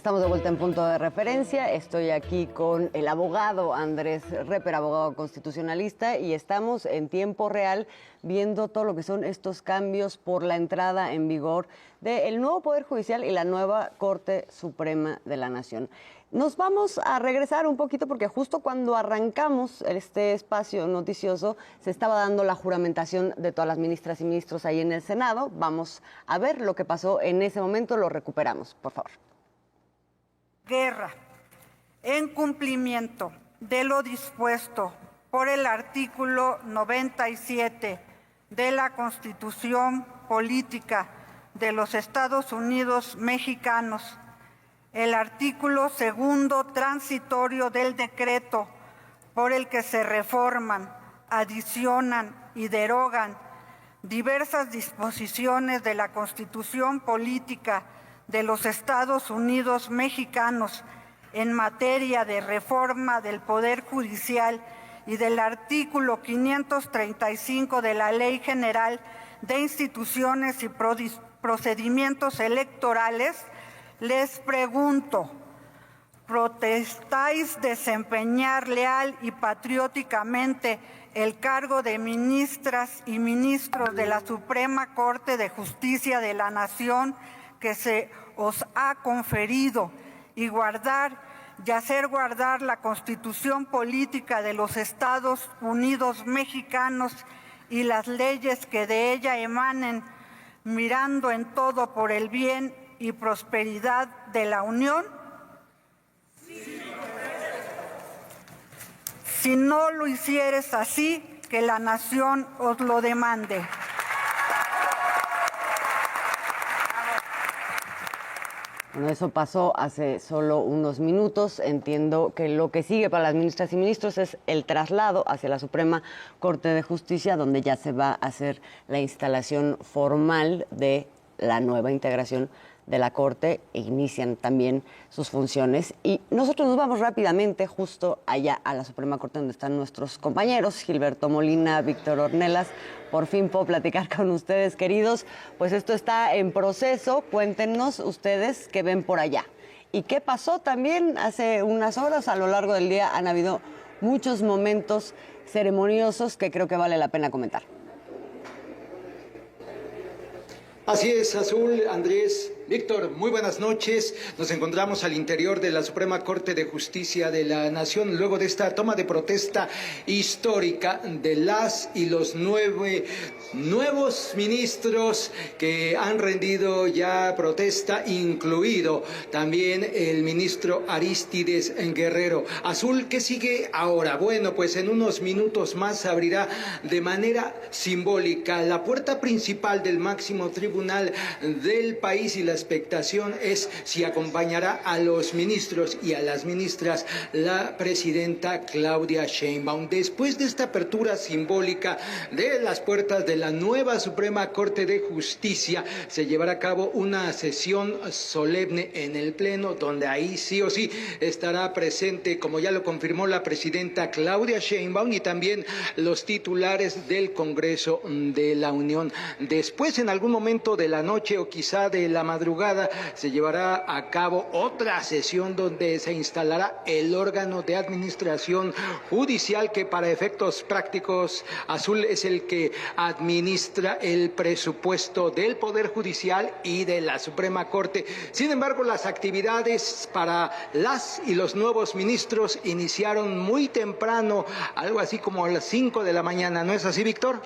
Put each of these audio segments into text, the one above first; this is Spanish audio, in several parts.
Estamos de vuelta en Punto de Referencia. Estoy aquí con el abogado Andrés Reper, abogado constitucionalista, y estamos en tiempo real viendo todo lo que son estos cambios por la entrada en vigor del nuevo Poder Judicial y la nueva Corte Suprema de la Nación. Nos vamos a regresar un poquito porque justo cuando arrancamos este espacio noticioso se estaba dando la juramentación de todas las ministras y ministros ahí en el Senado. Vamos a ver lo que pasó en ese momento, lo recuperamos, por favor. Guerra, en cumplimiento de lo dispuesto por el artículo 97 de la Constitución Política de los Estados Unidos Mexicanos, el artículo segundo transitorio del decreto por el que se reforman, adicionan y derogan diversas disposiciones de la Constitución Política de los Estados Unidos Mexicanos en materia de reforma del Poder Judicial y del artículo 535 de la Ley General de Instituciones y Procedimientos Electorales, les pregunto, ¿protestáis desempeñar leal y patrióticamente el cargo de ministras y ministros de la Suprema Corte de Justicia de la Nación que se os ha conferido y guardar y hacer guardar la Constitución Política de los Estados Unidos Mexicanos y las leyes que de ella emanen, mirando en todo por el bien y prosperidad de la Unión? Sí. Si no lo hicieres así, que la nación os lo demande. Bueno, eso pasó hace solo unos minutos. Entiendo que lo que sigue para las ministras y ministros es el traslado hacia la Suprema Corte de Justicia, donde ya se va a hacer la instalación formal de la nueva integración de la Corte e inician también sus funciones. Y nosotros nos vamos rápidamente justo allá a la Suprema Corte, donde están nuestros compañeros, Gilberto Molina, Víctor Ornelas. Por fin puedo platicar con ustedes, queridos. Pues esto está en proceso. Cuéntenos ustedes qué ven por allá. ¿Y qué pasó también hace unas horas? A lo largo del día han habido muchos momentos ceremoniosos que creo que vale la pena comentar. Así es, Azul, Andrés, Víctor, muy buenas noches. Nos encontramos al interior de la Suprema Corte de Justicia de la Nación luego de esta toma de protesta histórica de las y los nuevos ministros que han rendido ya protesta, incluido también el ministro Arístides Guerrero. Azul, ¿qué sigue ahora? Bueno, pues en unos minutos más se abrirá de manera simbólica la puerta principal del máximo tribunal del país y la expectación es si acompañará a los ministros y a las ministras la presidenta Claudia Sheinbaum. Después de esta apertura simbólica de las puertas de la nueva Suprema Corte de Justicia, se llevará a cabo una sesión solemne en el Pleno, donde ahí sí o sí estará presente, como ya lo confirmó la presidenta Claudia Sheinbaum, y también los titulares del Congreso de la Unión. Después, en algún momento de la noche o quizá de la madrugada, se llevará a cabo otra sesión donde se instalará el órgano de administración judicial que para efectos prácticos, Azul, es el que administra el presupuesto del Poder Judicial y de la Suprema Corte. Sin embargo, las actividades para las y los nuevos ministros iniciaron muy temprano, algo así como a las 5 de la mañana. ¿No es así, Víctor?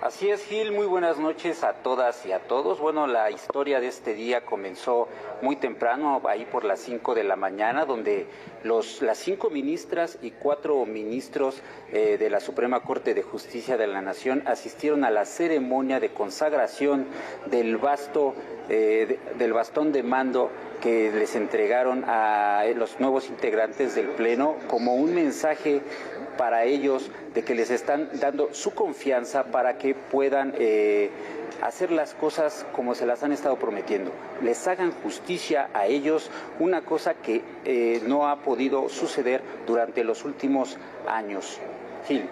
Así es, Gil, muy buenas noches a todas y a todos. Bueno, la historia de este día comenzó muy temprano, ahí por las 5 de la mañana, donde las 5 ministras y 4 ministros de la Suprema Corte de Justicia de la Nación asistieron a la ceremonia de consagración del bastón de mando que les entregaron a los nuevos integrantes del Pleno como un mensaje para ellos de que les están dando su confianza para que puedan hacer las cosas como se las han estado prometiendo. Les hagan justicia a ellos, una cosa que no ha podido suceder durante los últimos años. Gil.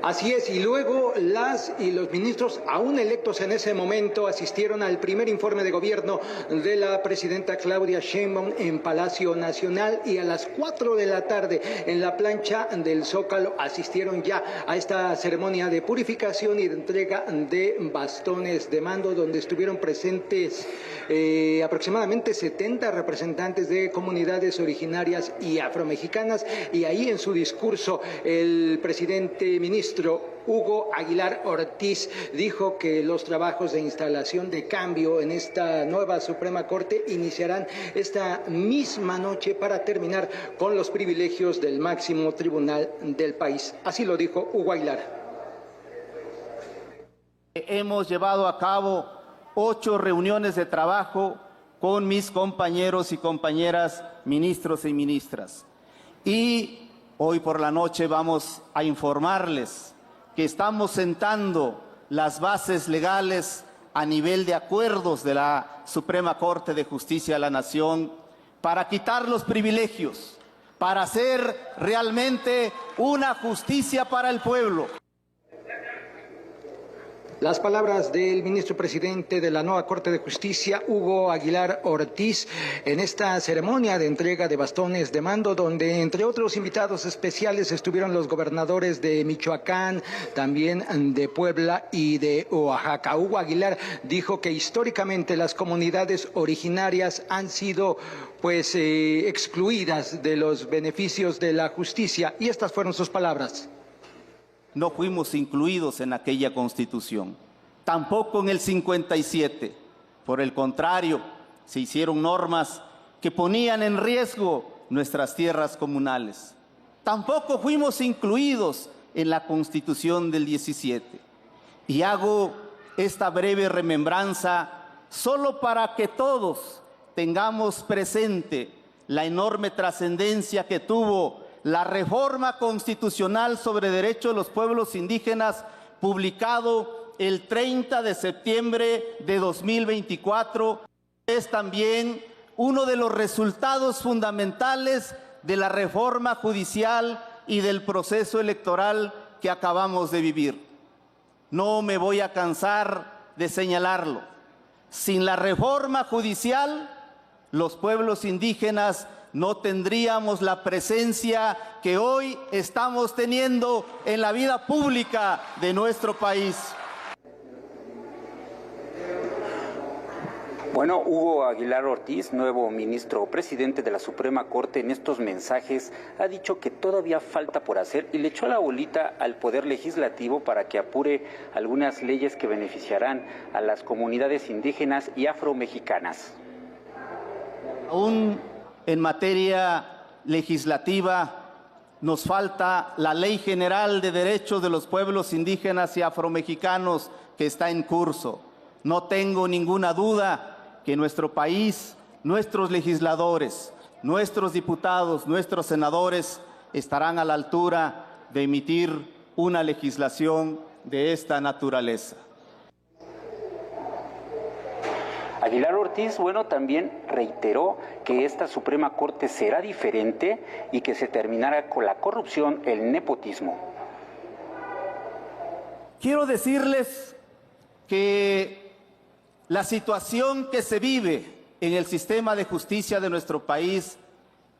Así es, y luego las y los ministros aún electos en ese momento asistieron al primer informe de gobierno de la presidenta Claudia Sheinbaum en Palacio Nacional, y a las 4 de la tarde en la plancha del Zócalo asistieron ya a esta ceremonia de purificación y de entrega de bastones de mando, donde estuvieron presentes aproximadamente 70 representantes de comunidades originarias y afromexicanas, y ahí en su discurso el presidente ministro Hugo Aguilar Ortiz dijo que los trabajos de instalación de cambio en esta nueva Suprema Corte iniciarán esta misma noche para terminar con los privilegios del máximo tribunal del país. Así lo dijo Hugo Aguilar. Hemos llevado a cabo 8 reuniones de trabajo con mis compañeros y compañeras ministros y ministras. Y hoy por la noche vamos a informarles que estamos sentando las bases legales a nivel de acuerdos de la Suprema Corte de Justicia de la Nación para quitar los privilegios, para hacer realmente una justicia para el pueblo. Las palabras del ministro presidente de la nueva Corte de Justicia, Hugo Aguilar Ortiz, en esta ceremonia de entrega de bastones de mando, donde entre otros invitados especiales estuvieron los gobernadores de Michoacán, también de Puebla y de Oaxaca. Hugo Aguilar dijo que históricamente las comunidades originarias han sido excluidas de los beneficios de la justicia, y estas fueron sus palabras. No fuimos incluidos en aquella Constitución, tampoco en el 57. Por el contrario, se hicieron normas que ponían en riesgo nuestras tierras comunales. Tampoco fuimos incluidos en la Constitución del 17. Y hago esta breve remembranza solo para que todos tengamos presente la enorme trascendencia que tuvo la reforma constitucional sobre derechos de los pueblos indígenas, publicado el 30 de septiembre de 2024, es también uno de los resultados fundamentales de la reforma judicial y del proceso electoral que acabamos de vivir. No me voy a cansar de señalarlo. Sin la reforma judicial, los pueblos indígenas no tendríamos la presencia que hoy estamos teniendo en la vida pública de nuestro país. Bueno, Hugo Aguilar Ortiz, nuevo ministro presidente de la Suprema Corte, en estos mensajes ha dicho que todavía falta por hacer y le echó la bolita al Poder Legislativo para que apure algunas leyes que beneficiarán a las comunidades indígenas y afromexicanas. Aún en materia legislativa nos falta la Ley General de Derechos de los Pueblos Indígenas y Afromexicanos que está en curso. No tengo ninguna duda que nuestro país, nuestros legisladores, nuestros diputados, nuestros senadores estarán a la altura de emitir una legislación de esta naturaleza. Aguilar Ortiz, también reiteró que esta Suprema Corte será diferente y que se terminará con la corrupción, el nepotismo. Quiero decirles que la situación que se vive en el sistema de justicia de nuestro país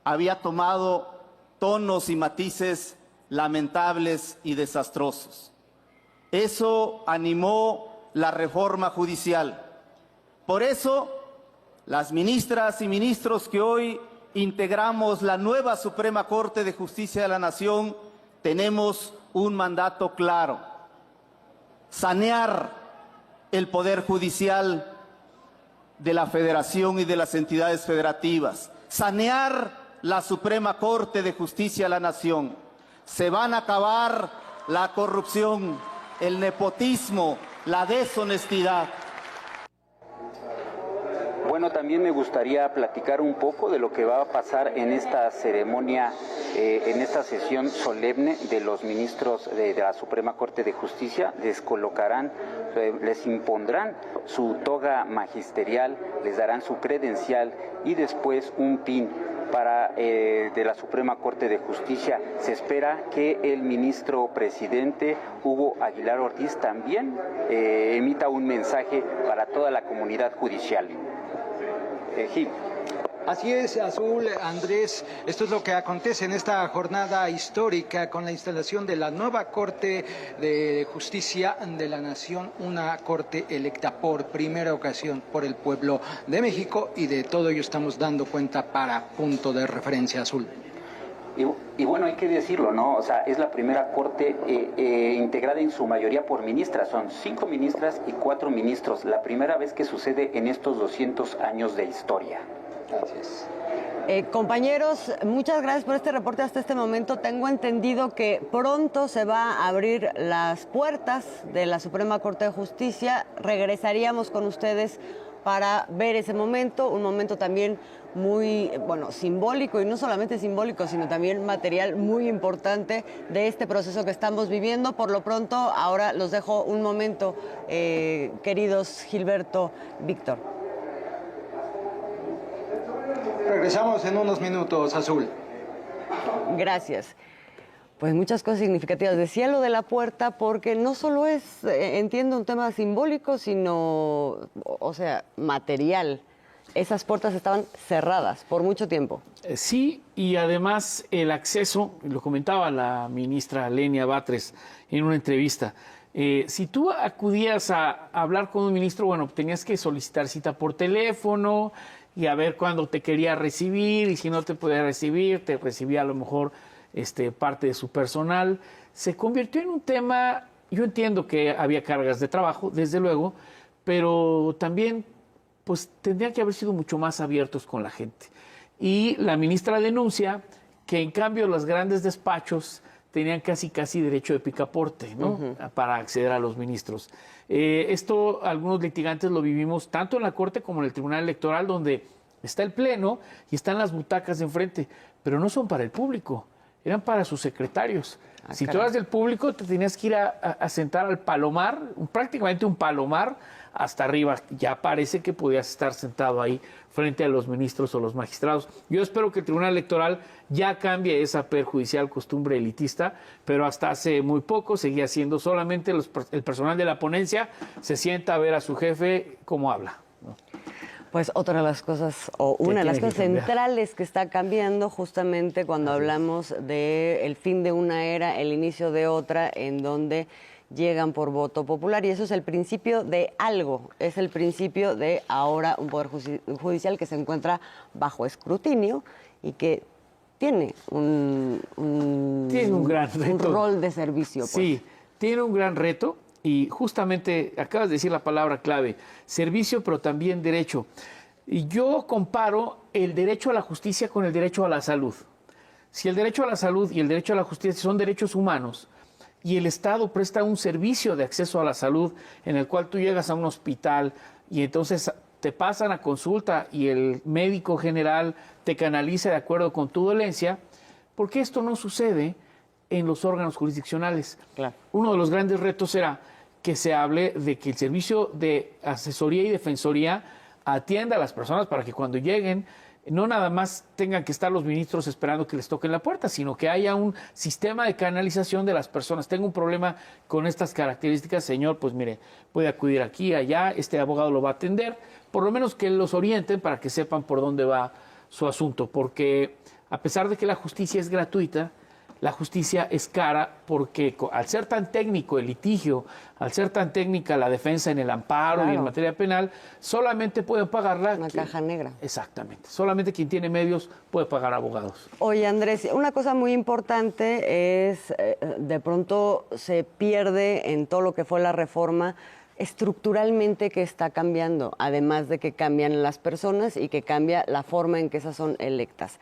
había tomado tonos y matices lamentables y desastrosos. Eso animó la reforma judicial. Por eso, las ministras y ministros que hoy integramos la nueva Suprema Corte de Justicia de la Nación tenemos un mandato claro: sanear el Poder Judicial de la Federación y de las entidades federativas, sanear la Suprema Corte de Justicia de la Nación. Se van a acabar la corrupción, el nepotismo, la deshonestidad. También me gustaría platicar un poco de lo que va a pasar en esta ceremonia, en esta sesión solemne de los ministros de la Suprema Corte de Justicia. Les colocarán, les impondrán su toga magisterial, les darán su credencial y después un pin de la Suprema Corte de Justicia. Se espera que el ministro presidente Hugo Aguilar Ortiz también emita un mensaje para toda la comunidad judicial. Gil. Así es, Azul, Andrés, esto es lo que acontece en esta jornada histórica con la instalación de la nueva Corte de Justicia de la Nación, una corte electa por primera ocasión por el pueblo de México, y de todo ello estamos dando cuenta para Punto de Referencia, Azul. Y bueno, hay que decirlo, ¿no? O sea, es la primera corte integrada en su mayoría por ministras. Son 5 ministras y 4 ministros. La primera vez que sucede en estos 200 años de historia. Gracias. Compañeros, muchas gracias por este reporte hasta este momento. Tengo entendido que pronto se va a abrir las puertas de la Suprema Corte de Justicia. Regresaríamos con ustedes para ver ese momento, un momento también muy, simbólico, y no solamente simbólico, sino también material muy importante de este proceso que estamos viviendo. Por lo pronto, ahora los dejo un momento, queridos Gilberto, Víctor. Regresamos en unos minutos, Azul. Gracias. Pues muchas cosas significativas. Decía lo de la puerta porque no solo es, entiendo, un tema simbólico, sino, material. Esas puertas estaban cerradas por mucho tiempo. Sí, y además el acceso, lo comentaba la ministra Lenia Batres en una entrevista, si tú acudías a hablar con un ministro, tenías que solicitar cita por teléfono y a ver cuándo te quería recibir, y si no te podía recibir, te recibía a lo mejor parte de su personal. Se convirtió en un tema, yo entiendo que había cargas de trabajo, desde luego, pero también pues tendrían que haber sido mucho más abiertos con la gente. Y la ministra denuncia que en cambio los grandes despachos tenían casi derecho de picaporte, ¿no? Para acceder a los ministros. Esto algunos litigantes lo vivimos tanto en la Corte como en el Tribunal Electoral, donde está el Pleno y están las butacas de enfrente, pero no son para el público, eran para sus secretarios. Si tú eras del público, te tenías que ir a sentar al palomar, prácticamente un palomar, hasta arriba. Ya parece que podías estar sentado ahí frente a los ministros o los magistrados. Yo espero que el Tribunal Electoral ya cambie esa perjudicial costumbre elitista, pero hasta hace muy poco seguía siendo solamente el personal de la ponencia se sienta a ver a su jefe cómo habla, ¿no? Pues otra de las cosas, o una de las cosas centrales que está cambiando justamente cuando hablamos del fin de una era, el inicio de otra, en donde llegan por voto popular, y eso es el principio de algo, es el principio de ahora un poder judicial que se encuentra bajo escrutinio y que tiene un gran reto, un rol de servicio. Pues. Sí, tiene un gran reto. Y justamente acabas de decir la palabra clave, servicio, pero también derecho. Y yo comparo el derecho a la justicia con el derecho a la salud. Si el derecho a la salud y el derecho a la justicia son derechos humanos y el Estado presta un servicio de acceso a la salud en el cual tú llegas a un hospital y entonces te pasan a consulta y el médico general te canaliza de acuerdo con tu dolencia, ¿por qué esto no sucede en los órganos jurisdiccionales? Claro. Uno de los grandes retos será que se hable de que el servicio de asesoría y defensoría atienda a las personas para que cuando lleguen no nada más tengan que estar los ministros esperando que les toquen la puerta, sino que haya un sistema de canalización de las personas. Tengo un problema con estas características, señor, pues mire, puede acudir aquí, allá, este abogado lo va a atender, por lo menos que los orienten para que sepan por dónde va su asunto, porque a pesar de que la justicia es gratuita, la justicia es cara porque al ser tan técnico el litigio, al ser tan técnica la defensa en el amparo y en materia penal, solamente pueden pagarla... Una caja negra. Exactamente. Solamente quien tiene medios puede pagar abogados. Oye, Andrés, una cosa muy importante es, de pronto se pierde en todo lo que fue la reforma, estructuralmente que está cambiando, además de que cambian las personas y que cambia la forma en que esas son electas.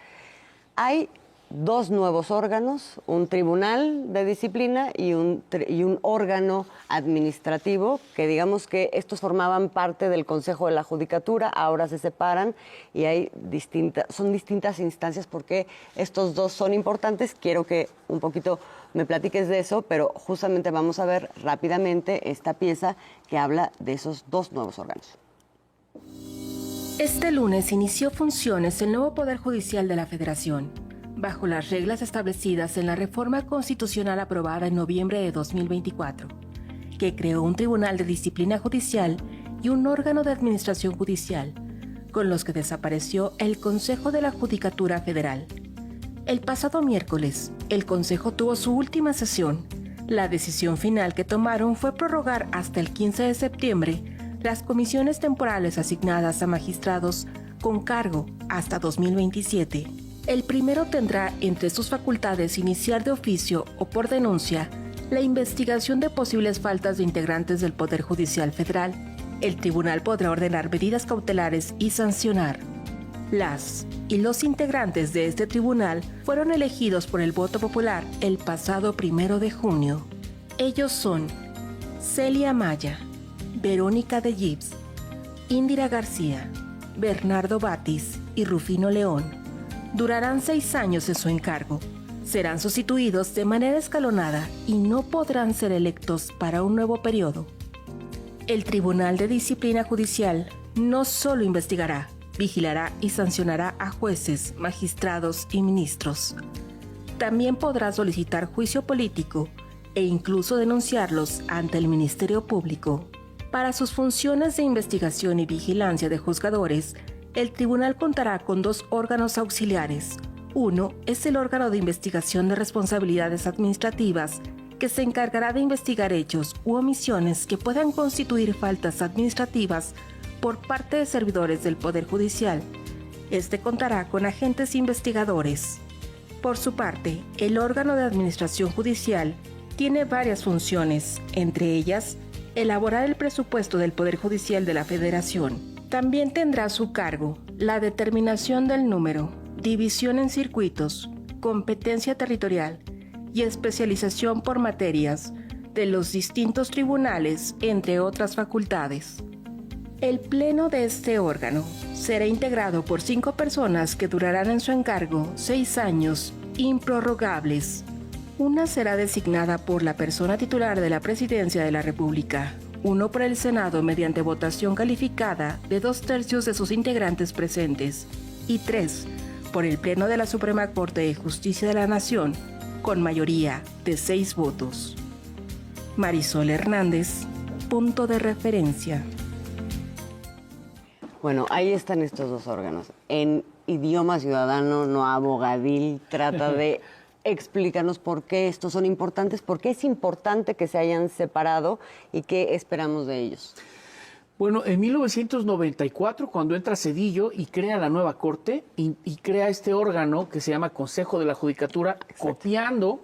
Hay 2 nuevos órganos, un tribunal de disciplina y un órgano administrativo, que digamos que estos formaban parte del Consejo de la Judicatura, ahora se separan y son distintas instancias porque estos 2 son importantes. Quiero que un poquito me platiques de eso, pero justamente vamos a ver rápidamente esta pieza que habla de esos 2 nuevos órganos. Este lunes inició funciones el nuevo Poder Judicial de la Federación, bajo las reglas establecidas en la reforma constitucional aprobada en noviembre de 2024, que creó un Tribunal de Disciplina Judicial y un órgano de administración judicial, con los que desapareció el Consejo de la Judicatura Federal. El pasado miércoles, el Consejo tuvo su última sesión. La decisión final que tomaron fue prorrogar hasta el 15 de septiembre las comisiones temporales asignadas a magistrados con cargo hasta 2027. El primero tendrá entre sus facultades iniciar de oficio o por denuncia la investigación de posibles faltas de integrantes del Poder Judicial Federal. El tribunal podrá ordenar medidas cautelares y sancionar. Las y los integrantes de este tribunal fueron elegidos por el voto popular el pasado 1 de junio. Ellos son Celia Maya, Verónica de Gibbs, Indira García, Bernardo Batis y Rufino León. Durarán 6 años en su encargo. Serán sustituidos de manera escalonada y no podrán ser electos para un nuevo periodo. El Tribunal de Disciplina Judicial no solo investigará, vigilará y sancionará a jueces, magistrados y ministros. También podrá solicitar juicio político e incluso denunciarlos ante el Ministerio Público. Para sus funciones de investigación y vigilancia de juzgadores, el tribunal contará con 2 órganos auxiliares. Uno es el órgano de investigación de responsabilidades administrativas, que se encargará de investigar hechos u omisiones que puedan constituir faltas administrativas por parte de servidores del Poder Judicial. Este contará con agentes investigadores. Por su parte, el órgano de administración judicial tiene varias funciones, entre ellas, elaborar el presupuesto del Poder Judicial de la Federación. También tendrá a su cargo la determinación del número, división en circuitos, competencia territorial y especialización por materias de los distintos tribunales, entre otras facultades. El pleno de este órgano será integrado por 5 personas que durarán en su encargo 6 años improrrogables. Una será designada por la persona titular de la Presidencia de la República, uno por el Senado mediante votación calificada de 2/3 de sus integrantes presentes y 3 por el Pleno de la Suprema Corte de Justicia de la Nación, con mayoría de 6 votos. Marisol Hernández, punto de referencia. Bueno, ahí están estos 2 órganos. En idioma ciudadano, no abogadil, trata de explícanos por qué estos son importantes, por qué es importante que se hayan separado y qué esperamos de ellos. Bueno, en 1994, cuando entra Zedillo y crea la nueva Corte y crea este órgano que se llama Consejo de la Judicatura, copiando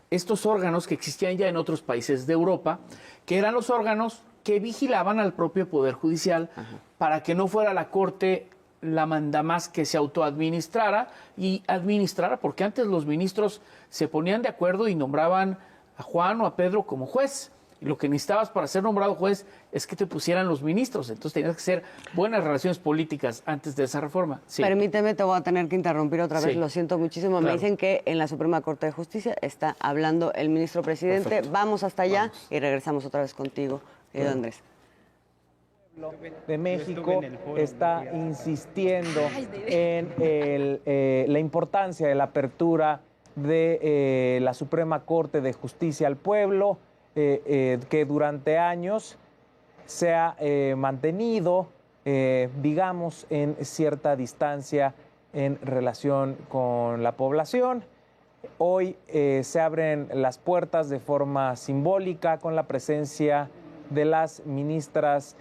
estos órganos que existían ya en otros países de Europa, que eran los órganos que vigilaban al propio Poder Judicial para que no fuera la Corte la mandamás que se autoadministrara y administrara, porque antes los ministros se ponían de acuerdo y nombraban a Juan o a Pedro como juez. Y lo que necesitabas para ser nombrado juez es que te pusieran los ministros. Entonces tenías que hacer buenas relaciones políticas antes de esa reforma. Sí. Permíteme, te voy a tener que interrumpir otra vez, lo siento muchísimo. Claro. Me dicen que en la Suprema Corte de Justicia está hablando el ministro presidente. Perfecto. Vamos hasta allá y regresamos otra vez contigo, Andrés. De México está insistiendo en la importancia de la apertura de la Suprema Corte de Justicia al pueblo, que durante años se ha mantenido, digamos, en cierta distancia en relación con la población. Hoy se abren las puertas de forma simbólica con la presencia de las ministras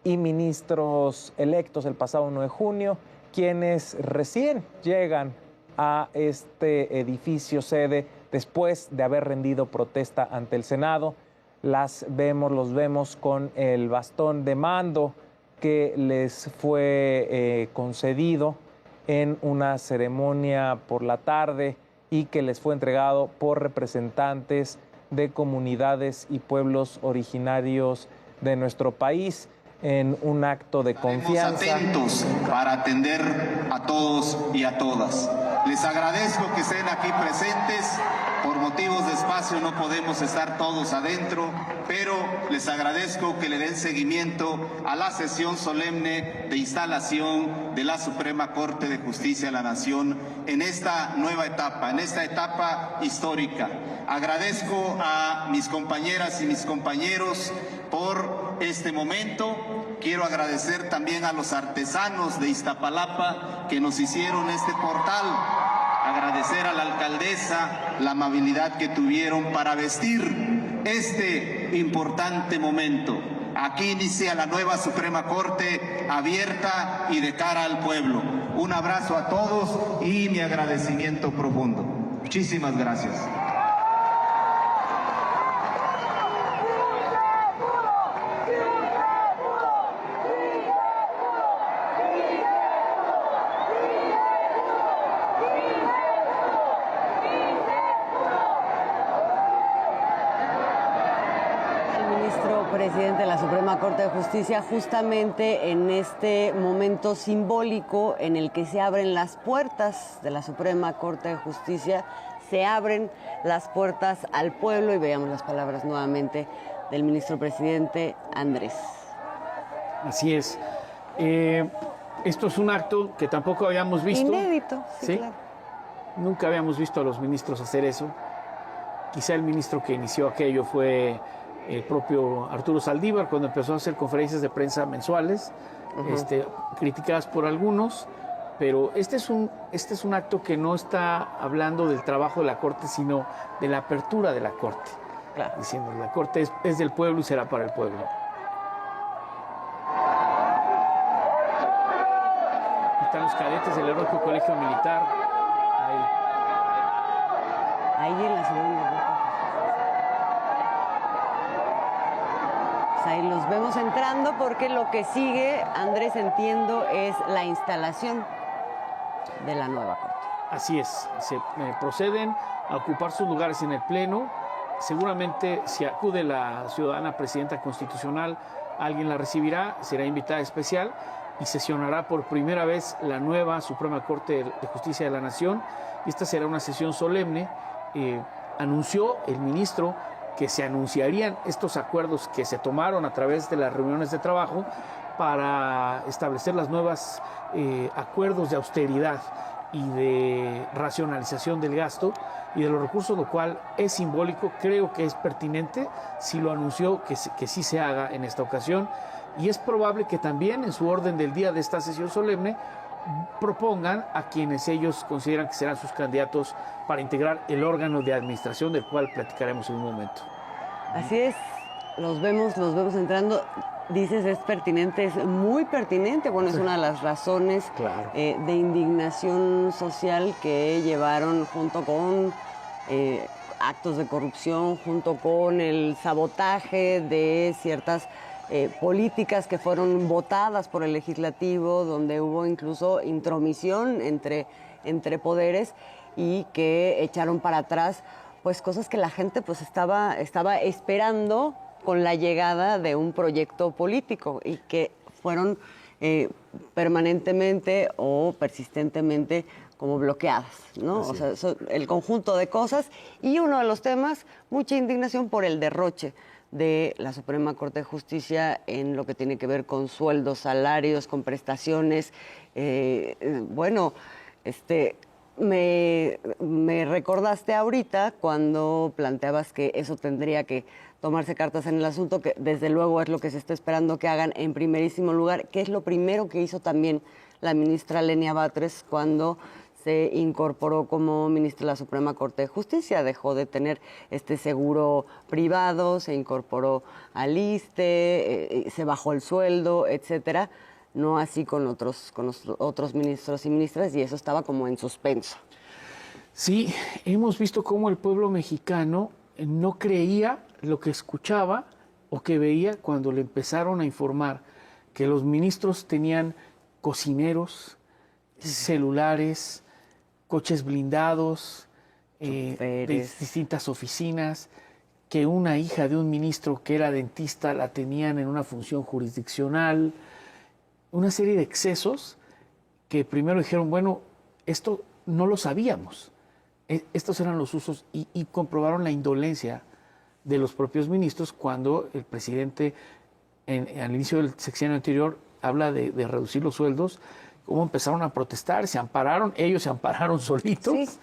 y ministros electos el pasado 1 de junio, quienes recién llegan a este edificio sede después de haber rendido protesta ante el Senado. Los vemos con el bastón de mando que les fue concedido en una ceremonia por la tarde y que les fue entregado por representantes de comunidades y pueblos originarios de nuestro país. en un acto de confianza. Estaremos atentos para atender a todos y a todas. Les agradezco que estén aquí presentes. Por motivos de espacio no podemos estar todos adentro, pero les agradezco que le den seguimiento a la sesión solemne de instalación de la Suprema Corte de Justicia de la Nación en esta nueva etapa, en esta etapa histórica. Agradezco a mis compañeras y mis compañeros por este momento. Quiero agradecer también a los artesanos de Iztapalapa que nos hicieron este portal. Agradecer a la alcaldesa la amabilidad que tuvieron para vestir este importante momento. Aquí inicia la nueva Suprema Corte abierta y de cara al pueblo. Un abrazo a todos y mi agradecimiento profundo. Muchísimas gracias. Presidente de la Suprema Corte de Justicia, justamente en este momento simbólico en el que se abren las puertas de la Suprema Corte de Justicia, se abren las puertas al pueblo, y veamos las palabras nuevamente del ministro presidente Andrés. Así es. Esto es un acto que tampoco habíamos visto. Inédito, sí, claro. Nunca habíamos visto a los ministros hacer eso. Quizá el ministro que inició aquello fue el propio Arturo Saldívar, cuando empezó a hacer conferencias de prensa mensuales, criticadas por algunos, pero este es un acto que no está hablando del trabajo de la Corte, sino de la apertura de la Corte. Claro. Diciendo, la Corte es del pueblo y será para el pueblo. Están los cadetes del Heroico Colegio Militar. Ahí en la segunda vuelta. Ahí los vemos entrando porque lo que sigue, Andrés, entiendo, es la instalación de la nueva Corte. Así es, se proceden a ocupar sus lugares en el Pleno. Seguramente si acude la ciudadana presidenta constitucional, alguien la recibirá, será invitada especial y sesionará por primera vez la nueva Suprema Corte de Justicia de la Nación. Y esta será una sesión solemne. Anunció el ministro que se anunciarían estos acuerdos que se tomaron a través de las reuniones de trabajo para establecer las nuevas acuerdos de austeridad y de racionalización del gasto y de los recursos, lo cual es simbólico. Creo que es pertinente, si lo anunció, que sí se haga en esta ocasión, y es probable que también en su orden del día de esta sesión solemne propongan a quienes ellos consideran que serán sus candidatos para integrar el órgano de administración, del cual platicaremos en un momento. Así es, los vemos entrando. Dices, es pertinente, es muy pertinente. Bueno, es una de las razones, claro, de indignación social que llevaron junto con actos de corrupción, junto con el sabotaje de ciertas políticas que fueron votadas por el legislativo, donde hubo incluso intromisión entre poderes y que echaron para atrás pues cosas que la gente pues estaba esperando con la llegada de un proyecto político y que fueron permanentemente o persistentemente como bloqueadas, ¿no? Así o sea, el conjunto de cosas, y uno de los temas, mucha indignación por el derroche de la Suprema Corte de Justicia en lo que tiene que ver con sueldos, salarios, con prestaciones. Me recordaste ahorita cuando planteabas que eso tendría que tomarse cartas en el asunto, que desde luego es lo que se está esperando que hagan en primerísimo lugar, que es lo primero que hizo también la ministra Lenia Batres cuando se incorporó como ministra de la Suprema Corte de Justicia. Dejó de tener este seguro privado, se incorporó al ISSSTE, se bajó el sueldo, etcétera. No así con los otros ministros y ministras, y eso estaba como en suspenso. Sí, hemos visto cómo el pueblo mexicano no creía lo que escuchaba o que veía cuando le empezaron a informar que los ministros tenían cocineros, celulares, coches blindados, de distintas oficinas, que una hija de un ministro que era dentista la tenían en una función jurisdiccional, una serie de excesos que primero dijeron, bueno, esto no lo sabíamos, estos eran los usos y comprobaron la indolencia de los propios ministros cuando el presidente al inicio del sexenio anterior habla de reducir los sueldos, cómo empezaron a protestar, ellos se ampararon solitos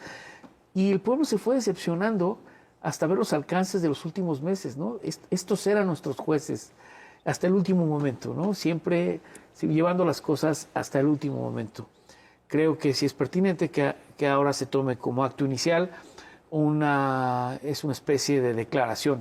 y el pueblo se fue decepcionando hasta ver los alcances de los últimos meses, ¿no? Estos eran nuestros jueces hasta el último momento, ¿no? Siempre llevando las cosas hasta el último momento. Creo que sí es pertinente que ahora se tome como acto inicial es una especie de declaración,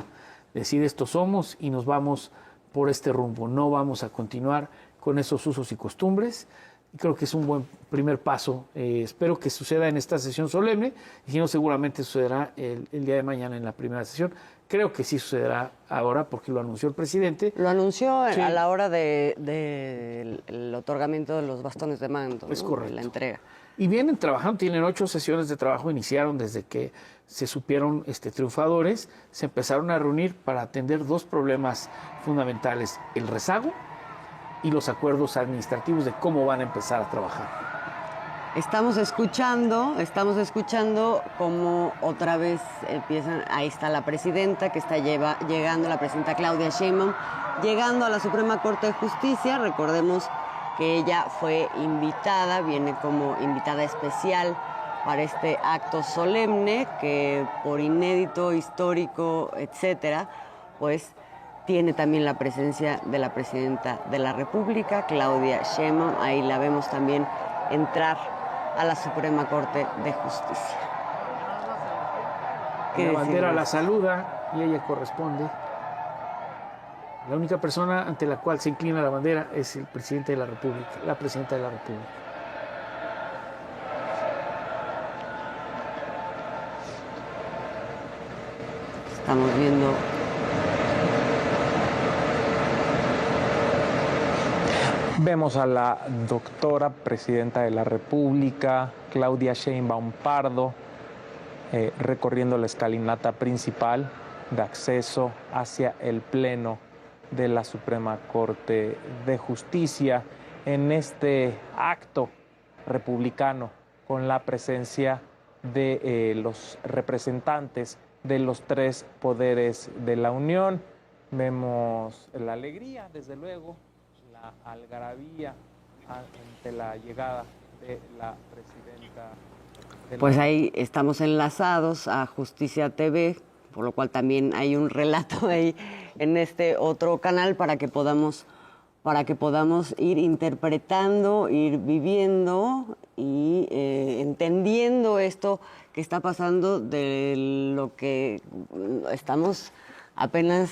decir esto somos y nos vamos por este rumbo, no vamos a continuar con esos usos y costumbres. Y creo que es un buen primer paso. Espero que suceda en esta sesión solemne, y si no, seguramente sucederá el día de mañana en la primera sesión. Creo que sí sucederá ahora porque lo anunció el presidente. Lo anunció a la hora del otorgamiento de los bastones de mando. Es correcto. La entrega. Y vienen trabajando, tienen 8 sesiones de trabajo, iniciaron desde que se supieron triunfadores, se empezaron a reunir para atender 2 problemas fundamentales, el rezago y los acuerdos administrativos de cómo van a empezar a trabajar. Estamos escuchando cómo otra vez empiezan, ahí está la presidenta que está llegando, la presidenta Claudia Sheinbaum, llegando a la Suprema Corte de Justicia. Recordemos que ella fue invitada, viene como invitada especial para este acto solemne que por inédito, histórico, etcétera, pues tiene también la presencia de la presidenta de la República, Claudia Sheinbaum. Ahí la vemos también entrar a la Suprema Corte de Justicia. La bandera la saluda y ella corresponde. La única persona ante la cual se inclina la bandera es el presidente de la República, la presidenta de la República. Estamos viendo Vemos a la doctora presidenta de la República, Claudia Sheinbaum Pardo, recorriendo la escalinata principal de acceso hacia el Pleno de la Suprema Corte de Justicia en este acto republicano con la presencia de los representantes de los 3 poderes de la Unión. Vemos la alegría, desde luego, la algarabía ante la llegada de la presidenta. Pues ahí estamos enlazados a Justicia TV, por lo cual también hay un relato ahí en este otro canal para que podamos ir interpretando, ir viviendo y entendiendo esto que está pasando, de lo que estamos apenas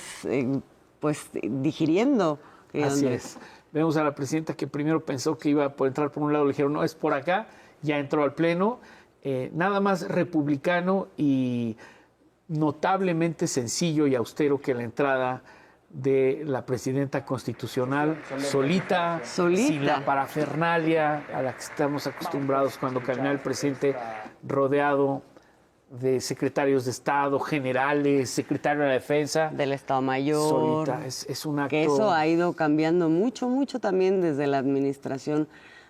pues digiriendo. Así es. Vemos a la presidenta que primero pensó que iba a entrar por un lado, le dijeron no, es por acá, ya entró al Pleno, nada más republicano y notablemente sencillo y austero que la entrada de la presidenta constitucional, solita, sin la parafernalia a la que estamos acostumbrados cuando camina el presidente rodeado de secretarios de Estado, generales, secretario de la Defensa. Del Estado Mayor. Solita, es un acto... Que eso ha ido cambiando mucho también desde la administración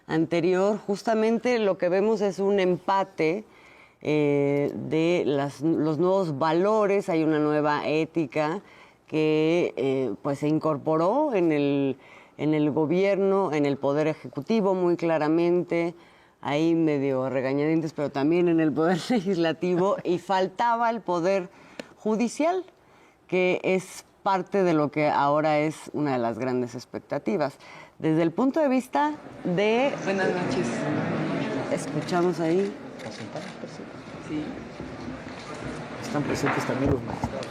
anterior. Justamente lo que vemos es un empate de los nuevos valores, hay una nueva ética que pues se incorporó en el gobierno, en el Poder Ejecutivo muy claramente, ahí medio regañadientes, pero también en el Poder Legislativo, y faltaba el Poder Judicial, que es parte de lo que ahora es una de las grandes expectativas. Desde el punto de vista de... Buenas noches. Escuchamos ahí. Sí. Están presentes también los magistrados.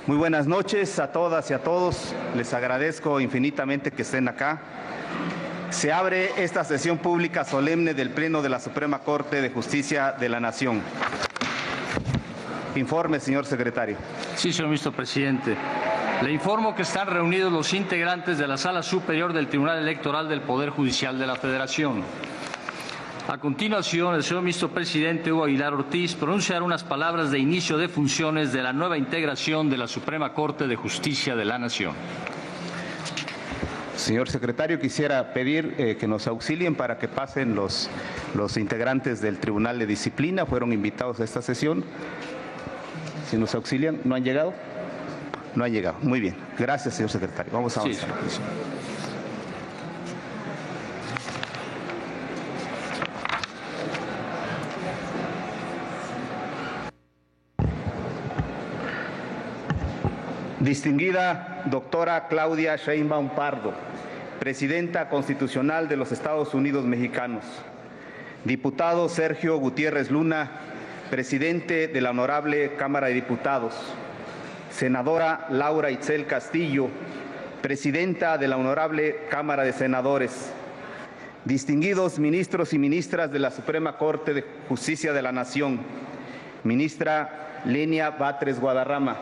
Muy buenas noches a todas y a todos. Les agradezco infinitamente que estén acá. Se abre esta sesión pública solemne del Pleno de la Suprema Corte de Justicia de la Nación. Informe, señor secretario. Sí, señor ministro presidente. Le informo que están reunidos los integrantes de la Sala Superior del Tribunal Electoral del Poder Judicial de la Federación. A continuación, el señor ministro presidente Hugo Aguilar Ortiz pronunciará unas palabras de inicio de funciones de la nueva integración de la Suprema Corte de Justicia de la Nación. Señor secretario, quisiera pedir que nos auxilien para que pasen los integrantes del Tribunal de Disciplina. Fueron invitados a esta sesión. Si nos auxilian, ¿no han llegado? No han llegado. Muy bien. Gracias, señor secretario. Vamos a avanzar. Sí. Distinguida doctora Claudia Sheinbaum Pardo, Presidenta Constitucional de los Estados Unidos Mexicanos. Diputado Sergio Gutiérrez Luna, Presidente de la Honorable Cámara de Diputados. Senadora Laura Itzel Castillo, Presidenta de la Honorable Cámara de Senadores. Distinguidos ministros y ministras de la Suprema Corte de Justicia de la Nación. Ministra Lenia Batres Guadarrama.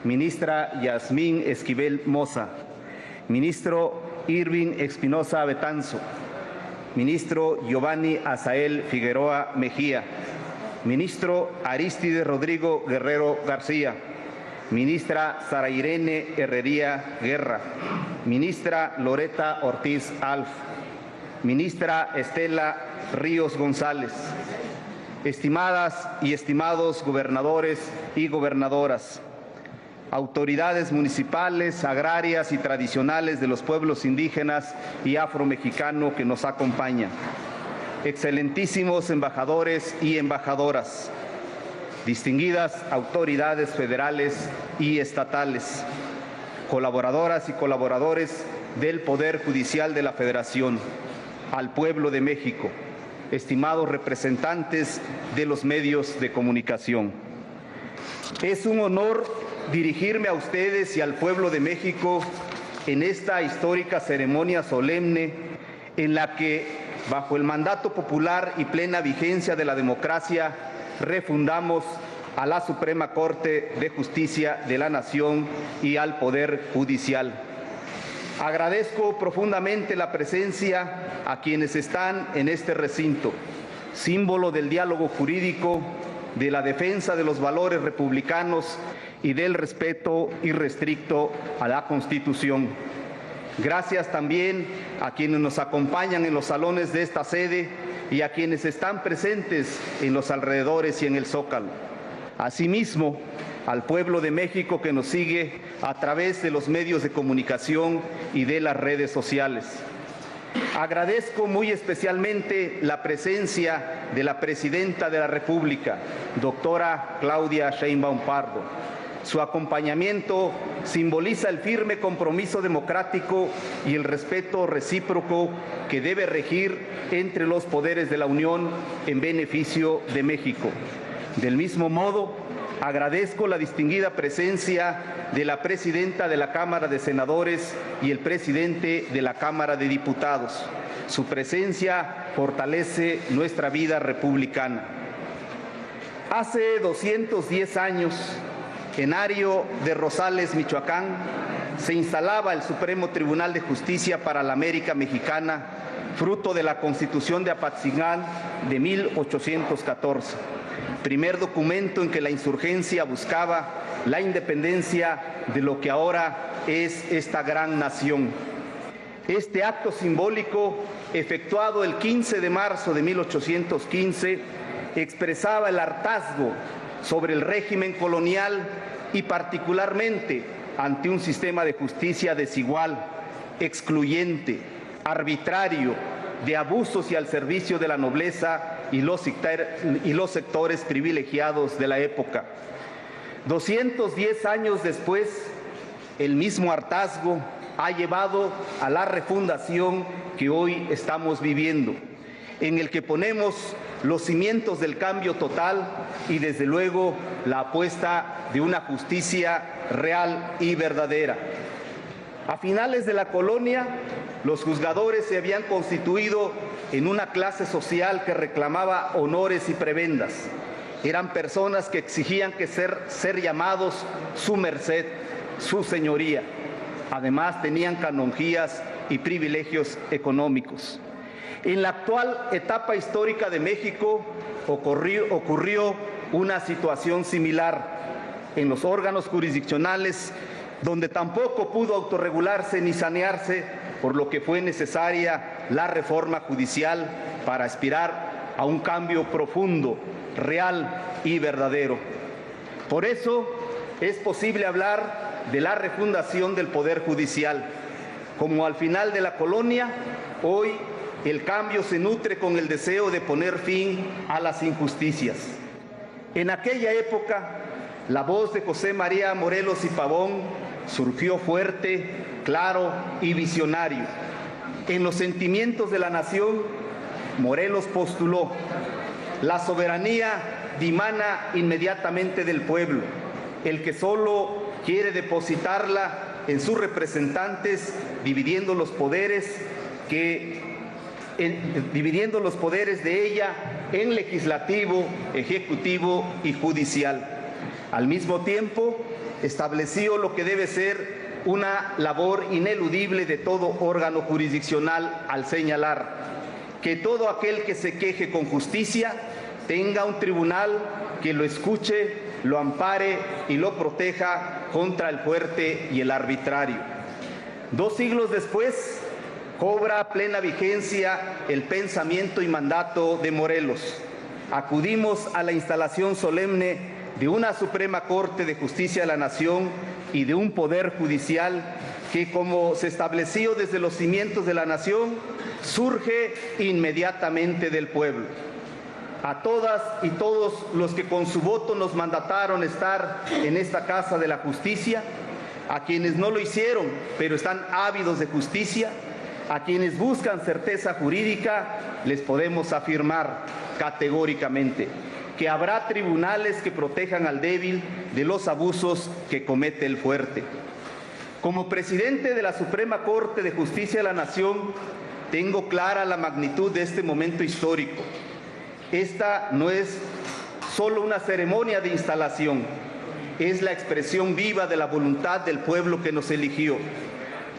Ministra Yasmín Esquivel Moza, Ministro Irving Espinosa Betanzo, Ministro Giovanni Azael Figueroa Mejía, Ministro Arístide Rodrigo Guerrero García, Ministra Sara Irene Herrería Guerra, Ministra Loreta Ortiz Alf, Ministra Estela Ríos González, estimadas y estimados gobernadores y gobernadoras, autoridades municipales, agrarias y tradicionales de los pueblos indígenas y afromexicano que nos acompañan, excelentísimos embajadores y embajadoras, distinguidas autoridades federales y estatales, colaboradoras y colaboradores del Poder Judicial de la Federación, al pueblo de México, estimados representantes de los medios de comunicación. Es un honor dirigirme a ustedes y al pueblo de México en esta histórica ceremonia solemne en la que, bajo el mandato popular y plena vigencia de la democracia, refundamos a la Suprema Corte de Justicia de la Nación y al Poder Judicial. Agradezco profundamente la presencia a quienes están en este recinto, símbolo del diálogo jurídico, de la defensa de los valores republicanos y del respeto irrestricto a la Constitución. Gracias también a quienes nos acompañan en los salones de esta sede y a quienes están presentes en los alrededores y en el Zócalo. Asimismo, al pueblo de México que nos sigue a través de los medios de comunicación y de las redes sociales. Agradezco muy especialmente la presencia de la Presidenta de la República, doctora Claudia Sheinbaum Pardo. Su acompañamiento simboliza el firme compromiso democrático y el respeto recíproco que debe regir entre los poderes de la Unión en beneficio de México. Del mismo modo, agradezco la distinguida presencia de la Presidenta de la Cámara de Senadores y el Presidente de la Cámara de Diputados. Su presencia fortalece nuestra vida republicana. Hace 210 años, en Ario de Rosales, Michoacán, se instalaba el Supremo Tribunal de Justicia para la América Mexicana, fruto de la Constitución de Apatzingán de 1814. Primer documento en que la insurgencia buscaba la independencia de lo que ahora es esta gran nación. Este acto simbólico, efectuado el 15 de marzo de 1815, expresaba el hartazgo sobre el régimen colonial y particularmente ante un sistema de justicia desigual, excluyente, arbitrario, de abusos y al servicio de la nobleza y los sectores privilegiados de la época. 210 años después, el mismo hartazgo ha llevado a la refundación que hoy estamos viviendo, en el que ponemos los cimientos del cambio total y desde luego la apuesta de una justicia real y verdadera. A finales de la colonia, los juzgadores se habían constituido en una clase social que reclamaba honores y prebendas. Eran personas que exigían ser llamados su merced, su señoría. Además, tenían canonjías y privilegios económicos. En la actual etapa histórica de México ocurrió una situación similar en los órganos jurisdiccionales, donde tampoco pudo autorregularse ni sanearse, por lo que fue necesaria la reforma judicial para aspirar a un cambio profundo, real y verdadero. Por eso es posible hablar de la refundación del Poder Judicial. Como al final de la colonia, hoy el cambio se nutre con el deseo de poner fin a las injusticias. En aquella época, la voz de José María Morelos y Pavón surgió fuerte, claro y visionario. En los sentimientos de la nación, Morelos postuló: la soberanía dimana inmediatamente del pueblo, el que solo quiere depositarla en sus representantes, dividiendo los poderes de ella en legislativo, ejecutivo y judicial. Al mismo tiempo, estableció lo que debe ser una labor ineludible de todo órgano jurisdiccional al señalar que todo aquel que se queje con justicia tenga un tribunal que lo escuche, lo ampare y lo proteja contra el fuerte y el arbitrario. 2 siglos después, cobra plena vigencia el pensamiento y mandato de Morelos. Acudimos a la instalación solemne de una Suprema Corte de Justicia de la Nación y de un Poder Judicial que, como se estableció desde los cimientos de la nación, surge inmediatamente del pueblo. A todas y todos los que con su voto nos mandataron estar en esta Casa de la Justicia, a quienes no lo hicieron, pero están ávidos de justicia, a quienes buscan certeza jurídica, les podemos afirmar categóricamente que habrá tribunales que protejan al débil de los abusos que comete el fuerte. Como presidente de la Suprema Corte de Justicia de la Nación, tengo clara la magnitud de este momento histórico. Esta no es solo una ceremonia de instalación, es la expresión viva de la voluntad del pueblo que nos eligió.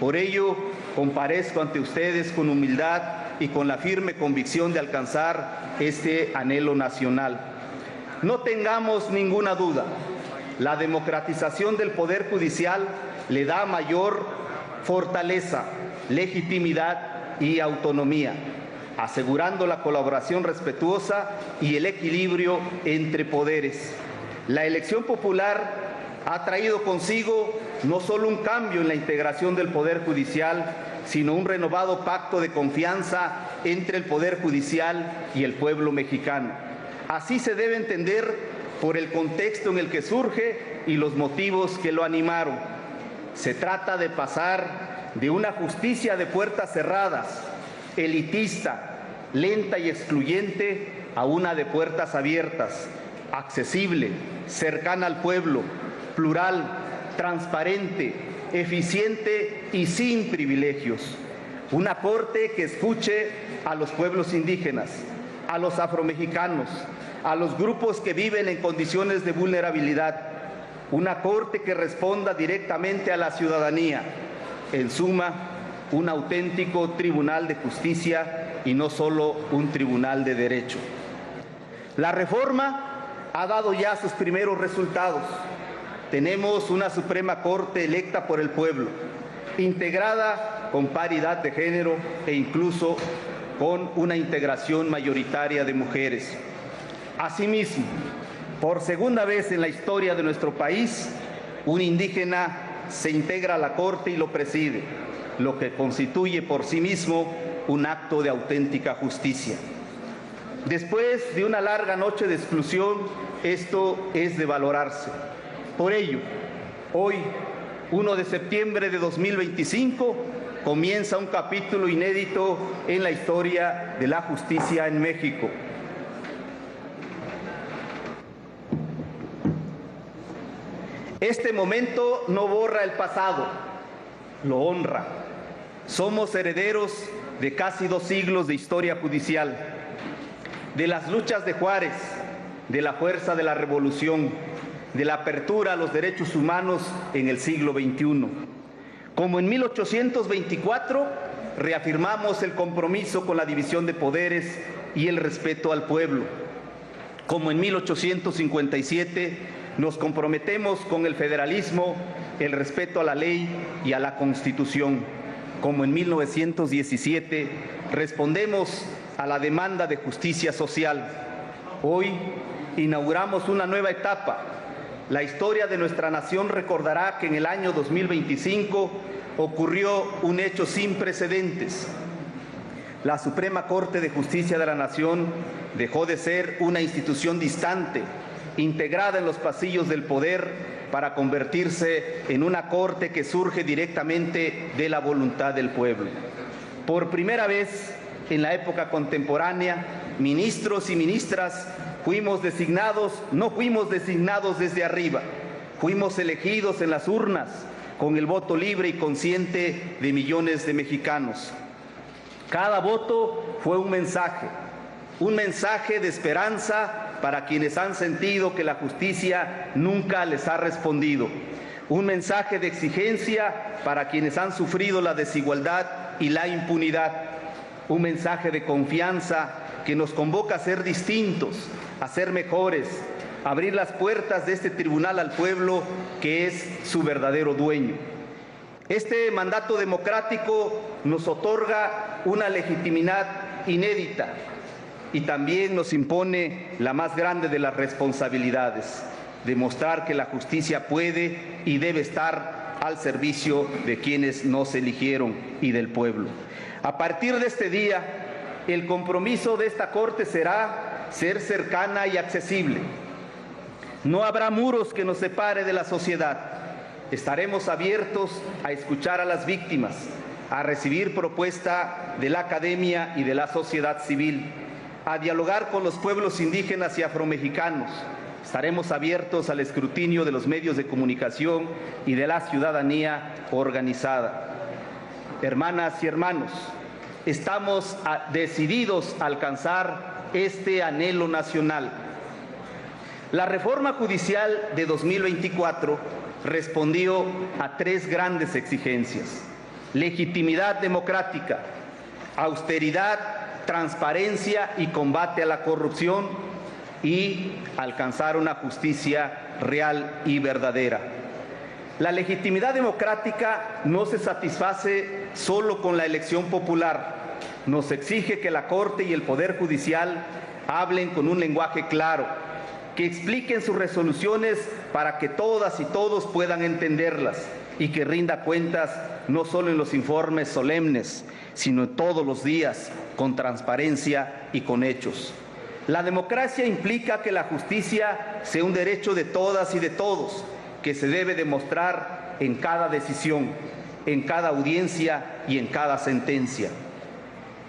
Por ello, comparezco ante ustedes con humildad y con la firme convicción de alcanzar este anhelo nacional. No tengamos ninguna duda, la democratización del Poder Judicial le da mayor fortaleza, legitimidad y autonomía, asegurando la colaboración respetuosa y el equilibrio entre poderes. La elección popular ha traído consigo no solo un cambio en la integración del Poder Judicial, sino un renovado pacto de confianza entre el Poder Judicial y el pueblo mexicano. Así se debe entender por el contexto en el que surge y los motivos que lo animaron. Se trata de pasar de una justicia de puertas cerradas, elitista, lenta y excluyente, a una de puertas abiertas, accesible, cercana al pueblo, plural, transparente, eficiente y sin privilegios. Una corte que escuche a los pueblos indígenas, a los afromexicanos, a los grupos que viven en condiciones de vulnerabilidad. Una corte que responda directamente a la ciudadanía. En suma, un auténtico tribunal de justicia y no solo un tribunal de derecho. La reforma ha dado ya sus primeros resultados. Tenemos una Suprema Corte electa por el pueblo, integrada con paridad de género e incluso con una integración mayoritaria de mujeres. Asimismo, por segunda vez en la historia de nuestro país, un indígena se integra a la Corte y lo preside, lo que constituye por sí mismo un acto de auténtica justicia. Después de una larga noche de exclusión, esto es de valorarse. Por ello, hoy, 1 de septiembre de 2025, comienza un capítulo inédito en la historia de la justicia en México. Este momento no borra el pasado, lo honra. Somos herederos de casi 2 siglos de historia judicial, de las luchas de Juárez, de la fuerza de la revolución, de la apertura a los derechos humanos en el siglo XXI. Como en 1824, reafirmamos el compromiso con la división de poderes y el respeto al pueblo. Como en 1857, nos comprometemos con el federalismo, el respeto a la ley y a la Constitución. Como en 1917, respondemos a la demanda de justicia social. Hoy inauguramos una nueva etapa. La historia de nuestra nación recordará que en el año 2025 ocurrió un hecho sin precedentes. La Suprema Corte de Justicia de la Nación dejó de ser una institución distante, integrada en los pasillos del poder, para convertirse en una corte que surge directamente de la voluntad del pueblo. Por primera vez en la época contemporánea, ministros y ministras no fuimos designados desde arriba, fuimos elegidos en las urnas con el voto libre y consciente de millones de mexicanos. Cada voto fue un mensaje de esperanza para quienes han sentido que la justicia nunca les ha respondido, un mensaje de exigencia para quienes han sufrido la desigualdad y la impunidad, un mensaje de confianza que nos convoca a ser distintos, a ser mejores, a abrir las puertas de este tribunal al pueblo que es su verdadero dueño. Este mandato democrático nos otorga una legitimidad inédita y también nos impone la más grande de las responsabilidades: demostrar que la justicia puede y debe estar al servicio de quienes nos eligieron y del pueblo. A partir de este día, el compromiso de esta Corte será ser cercana y accesible. No habrá muros que nos separe de la sociedad. Estaremos abiertos a escuchar a las víctimas, a recibir propuesta de la academia y de la sociedad civil, a dialogar con los pueblos indígenas y afromexicanos. Estaremos abiertos al escrutinio de los medios de comunicación y de la ciudadanía organizada. Hermanas y hermanos, estamos decididos a alcanzar este anhelo nacional. La reforma judicial de 2024 respondió a 3 grandes exigencias: legitimidad democrática, austeridad, transparencia y combate a la corrupción, y alcanzar una justicia real y verdadera. La legitimidad democrática no se satisface solo con la elección popular. Nos exige que la Corte y el Poder Judicial hablen con un lenguaje claro, que expliquen sus resoluciones para que todas y todos puedan entenderlas, y que rinda cuentas no solo en los informes solemnes, sino todos los días, con transparencia y con hechos. La democracia implica que la justicia sea un derecho de todas y de todos, que se debe demostrar en cada decisión, en cada audiencia y en cada sentencia.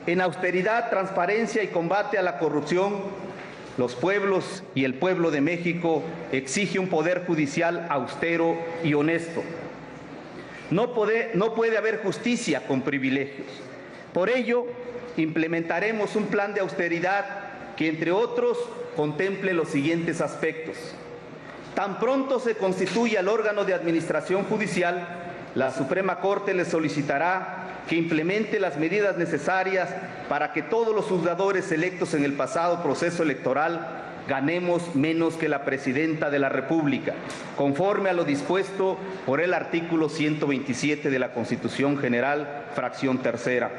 En austeridad, transparencia y combate a la corrupción, los pueblos y el pueblo de México exige un poder judicial austero y honesto. No puede haber justicia con privilegios. Por ello, implementaremos un plan de austeridad que, entre otros, contemple los siguientes aspectos. Tan pronto se constituya el órgano de administración judicial, la Suprema Corte le solicitará que implemente las medidas necesarias para que todos los juzgadores electos en el pasado proceso electoral ganemos menos que la Presidenta de la República, conforme a lo dispuesto por el artículo 127 de la Constitución General, fracción tercera,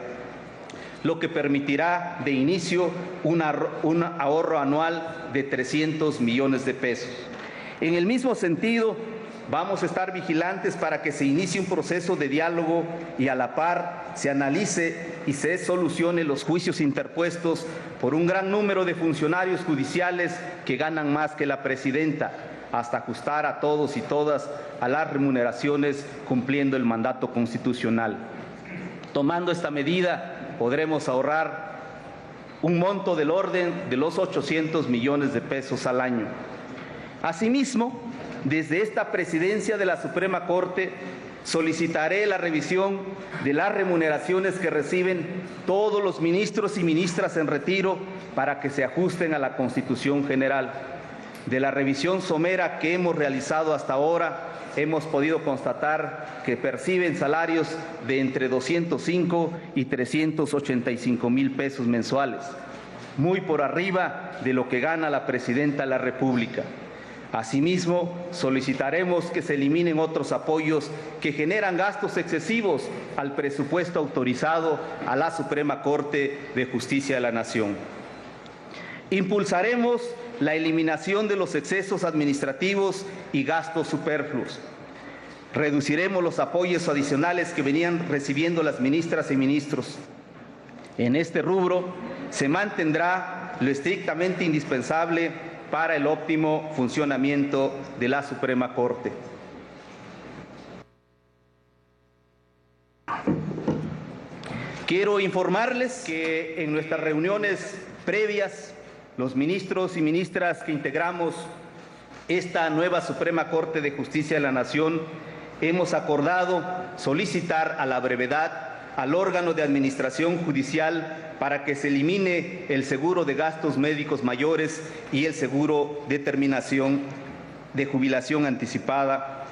lo que permitirá de inicio un ahorro anual de 300 millones de pesos. En el mismo sentido, vamos a estar vigilantes para que se inicie un proceso de diálogo y a la par se analice y se solucione los juicios interpuestos por un gran número de funcionarios judiciales que ganan más que la Presidenta, hasta ajustar a todos y todas a las remuneraciones cumpliendo el mandato constitucional. Tomando esta medida, podremos ahorrar un monto del orden de los 800 millones de pesos al año. Asimismo, desde esta presidencia de la Suprema Corte, solicitaré la revisión de las remuneraciones que reciben todos los ministros y ministras en retiro para que se ajusten a la Constitución General. De la revisión somera que hemos realizado hasta ahora, hemos podido constatar que perciben salarios de entre 205 y 385 mil pesos mensuales, muy por arriba de lo que gana la Presidenta de la República. Asimismo, solicitaremos que se eliminen otros apoyos que generan gastos excesivos al presupuesto autorizado a la Suprema Corte de Justicia de la Nación. Impulsaremos la eliminación de los excesos administrativos y gastos superfluos. Reduciremos los apoyos adicionales que venían recibiendo las ministras y ministros. En este rubro se mantendrá lo estrictamente indispensable para el óptimo funcionamiento de la Suprema Corte. Quiero informarles que en nuestras reuniones previas, los ministros y ministras que integramos esta nueva Suprema Corte de Justicia de la Nación hemos acordado solicitar a la brevedad al órgano de administración judicial para que se elimine el seguro de gastos médicos mayores y el seguro de terminación de jubilación anticipada.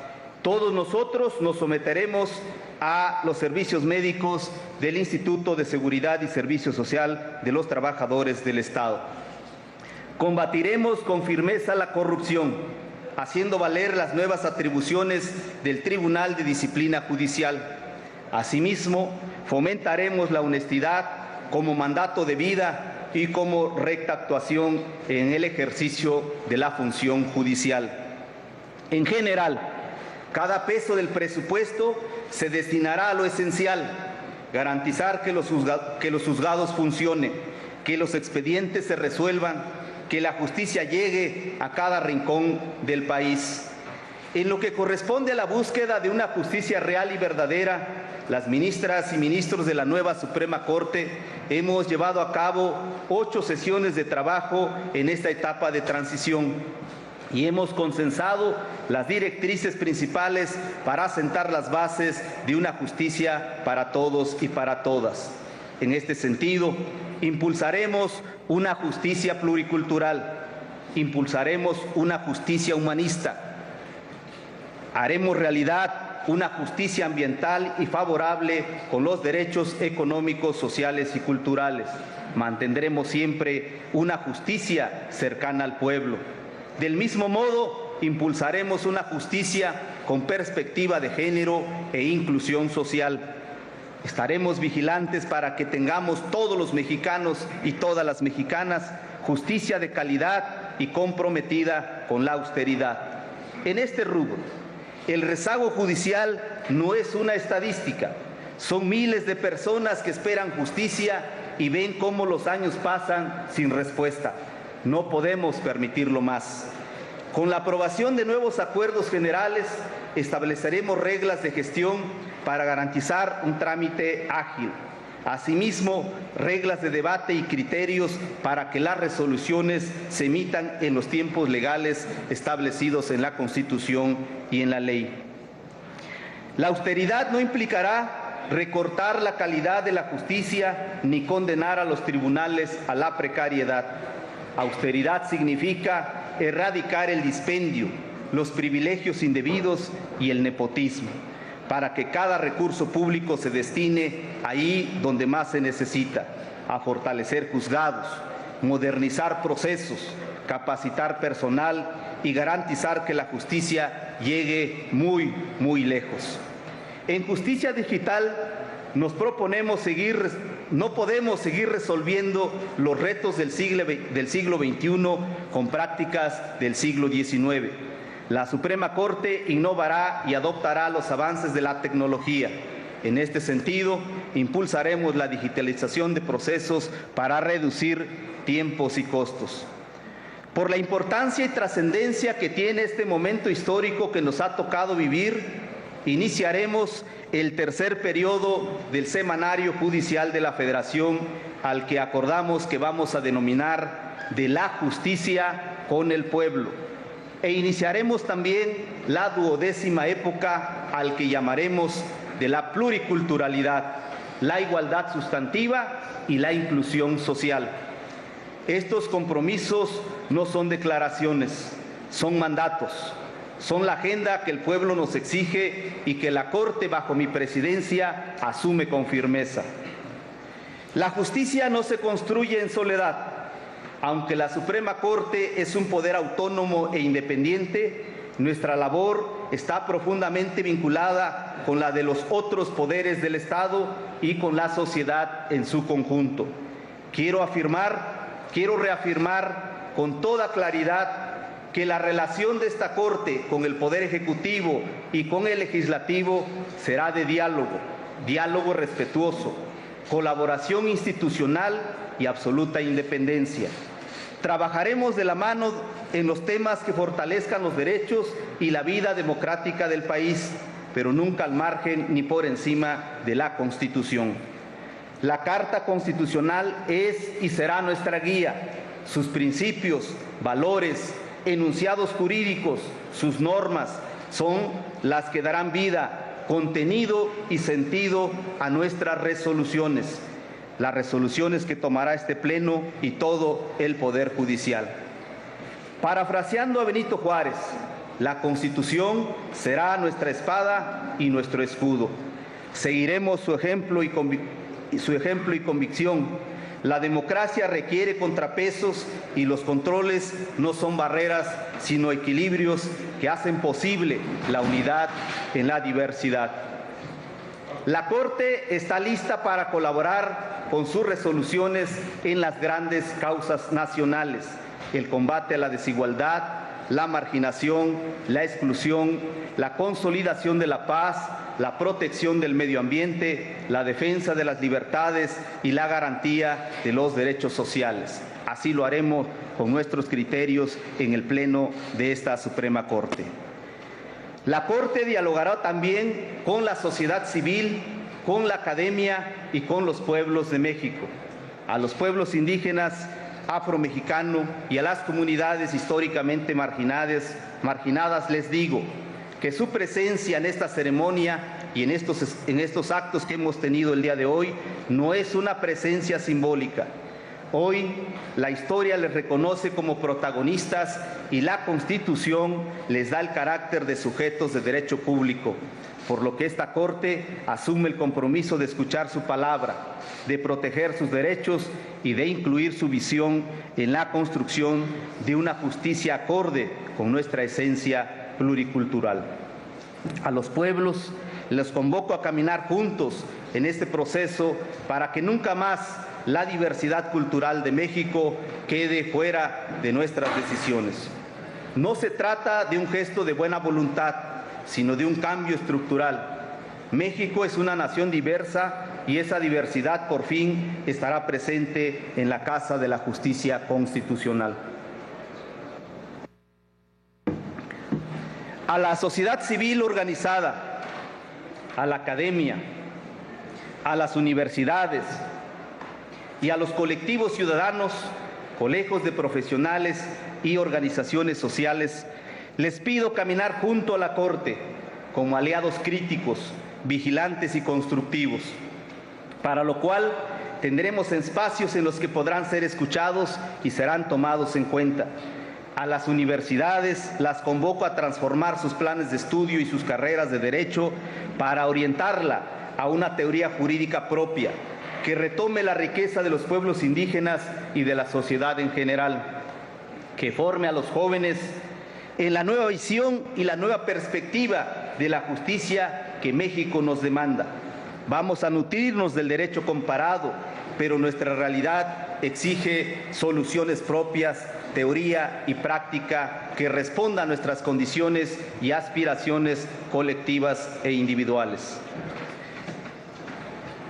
Todos nosotros nos someteremos a los servicios médicos del Instituto de Seguridad y Servicio Social de los Trabajadores del Estado. Combatiremos con firmeza la corrupción, haciendo valer las nuevas atribuciones del Tribunal de Disciplina Judicial. Asimismo, fomentaremos la honestidad como mandato de vida y como recta actuación en el ejercicio de la función judicial. En general, cada peso del presupuesto se destinará a lo esencial: garantizar que los juzgados funcionen, que los expedientes se resuelvan, que la justicia llegue a cada rincón del país. En lo que corresponde a la búsqueda de una justicia real y verdadera, las ministras y ministros de la nueva Suprema Corte hemos llevado a cabo 8 sesiones de trabajo en esta etapa de transición y hemos consensado las directrices principales para sentar las bases de una justicia para todos y para todas. En este sentido, impulsaremos una justicia pluricultural, impulsaremos una justicia humanista, haremos realidad una justicia ambiental y favorable con los derechos económicos, sociales y culturales. Mantendremos siempre una justicia cercana al pueblo. Del mismo modo, impulsaremos una justicia con perspectiva de género e inclusión social. Estaremos vigilantes para que tengamos todos los mexicanos y todas las mexicanas justicia de calidad y comprometida con la austeridad. En este rubro, el rezago judicial no es una estadística. Son miles de personas que esperan justicia y ven cómo los años pasan sin respuesta. No podemos permitirlo más. Con la aprobación de nuevos acuerdos generales, estableceremos reglas de gestión para garantizar un trámite ágil. Asimismo, reglas de debate y criterios para que las resoluciones se emitan en los tiempos legales establecidos en la Constitución y en la ley. La austeridad no implicará recortar la calidad de la justicia ni condenar a los tribunales a la precariedad. Austeridad significa erradicar el dispendio, los privilegios indebidos y el nepotismo, para que cada recurso público se destine ahí donde más se necesita: a fortalecer juzgados, modernizar procesos, capacitar personal y garantizar que la justicia llegue muy, muy lejos. En justicia digital nos proponemos no podemos seguir resolviendo los retos del siglo XXI con prácticas del siglo XIX. La Suprema Corte innovará y adoptará los avances de la tecnología. En este sentido, impulsaremos la digitalización de procesos para reducir tiempos y costos. Por la importancia y trascendencia que tiene este momento histórico que nos ha tocado vivir, iniciaremos el tercer periodo del Semanario Judicial de la Federación, al que acordamos que vamos a denominar de la justicia con el pueblo. e iniciaremos también la 12ª época al que llamaremos de la pluriculturalidad, la igualdad sustantiva y la inclusión social. Estos compromisos no son declaraciones, son mandatos, son la agenda que el pueblo nos exige y que la Corte, bajo mi presidencia, asume con firmeza. La justicia no se construye en soledad. Aunque la Suprema Corte es un poder autónomo e independiente, nuestra labor está profundamente vinculada con la de los otros poderes del Estado y con la sociedad en su conjunto. Quiero reafirmar con toda claridad que la relación de esta Corte con el Poder Ejecutivo y con el Legislativo será de diálogo respetuoso, colaboración institucional y absoluta independencia. Trabajaremos de la mano en los temas que fortalezcan los derechos y la vida democrática del país, pero nunca al margen ni por encima de la Constitución. La Carta Constitucional es y será nuestra guía. Sus principios, valores, enunciados jurídicos, sus normas son las que darán vida, contenido y sentido a nuestras resoluciones, las resoluciones que tomará este Pleno y todo el Poder Judicial. Parafraseando a Benito Juárez, la Constitución será nuestra espada y nuestro escudo. Seguiremos su ejemplo y convicción. La democracia requiere contrapesos y los controles no son barreras, sino equilibrios que hacen posible la unidad en la diversidad. La Corte está lista para colaborar con sus resoluciones en las grandes causas nacionales: el combate a la desigualdad, la marginación, la exclusión, la consolidación de la paz, la protección del medio ambiente, la defensa de las libertades y la garantía de los derechos sociales. Así lo haremos con nuestros criterios en el Pleno de esta Suprema Corte. La Corte dialogará también con la sociedad civil, con la academia y con los pueblos de México. A los pueblos indígenas, afromexicano y a las comunidades históricamente marginadas les digo que su presencia en esta ceremonia y en estos actos que hemos tenido el día de hoy no es una presencia simbólica. Hoy la historia les reconoce como protagonistas y la Constitución les da el carácter de sujetos de derecho público, por lo que esta Corte asume el compromiso de escuchar su palabra, de proteger sus derechos y de incluir su visión en la construcción de una justicia acorde con nuestra esencia pluricultural. A los pueblos les convoco a caminar juntos en este proceso para que nunca más la diversidad cultural de México quede fuera de nuestras decisiones. No se trata de un gesto de buena voluntad, sino de un cambio estructural. México es una nación diversa y esa diversidad por fin estará presente en la Casa de la Justicia Constitucional. A la sociedad civil organizada, a la academia, a las universidades y a los colectivos ciudadanos, colegios de profesionales y organizaciones sociales, les pido caminar junto a la Corte como aliados críticos, vigilantes y constructivos, para lo cual tendremos espacios en los que podrán ser escuchados y serán tomados en cuenta. A las universidades las convoco a transformar sus planes de estudio y sus carreras de derecho para orientarla a una teoría jurídica propia que retome la riqueza de los pueblos indígenas y de la sociedad en general, que forme a los jóvenes en la nueva visión y la nueva perspectiva de la justicia que México nos demanda. Vamos a nutrirnos del derecho comparado, pero nuestra realidad exige soluciones propias, teoría y práctica que respondan a nuestras condiciones y aspiraciones colectivas e individuales.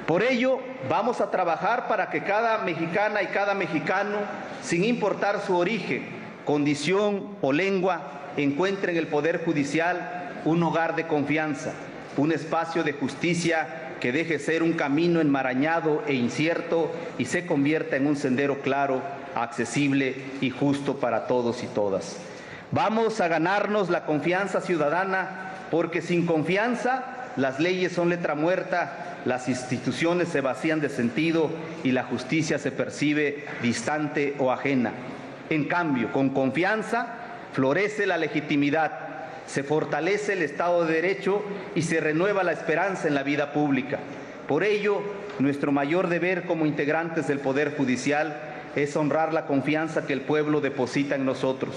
Por ello, vamos a trabajar para que cada mexicana y cada mexicano, sin importar su origen, condición o lengua, encuentre en el Poder Judicial un hogar de confianza, un espacio de justicia que deje ser un camino enmarañado e incierto y se convierta en un sendero claro, accesible y justo para todos y todas. Vamos a ganarnos la confianza ciudadana, porque sin confianza las leyes son letra muerta, las instituciones se vacían de sentido y la justicia se percibe distante o ajena. En cambio, con confianza florece la legitimidad, se fortalece el Estado de Derecho y se renueva la esperanza en la vida pública. Por ello, nuestro mayor deber como integrantes del Poder Judicial es honrar la confianza que el pueblo deposita en nosotros.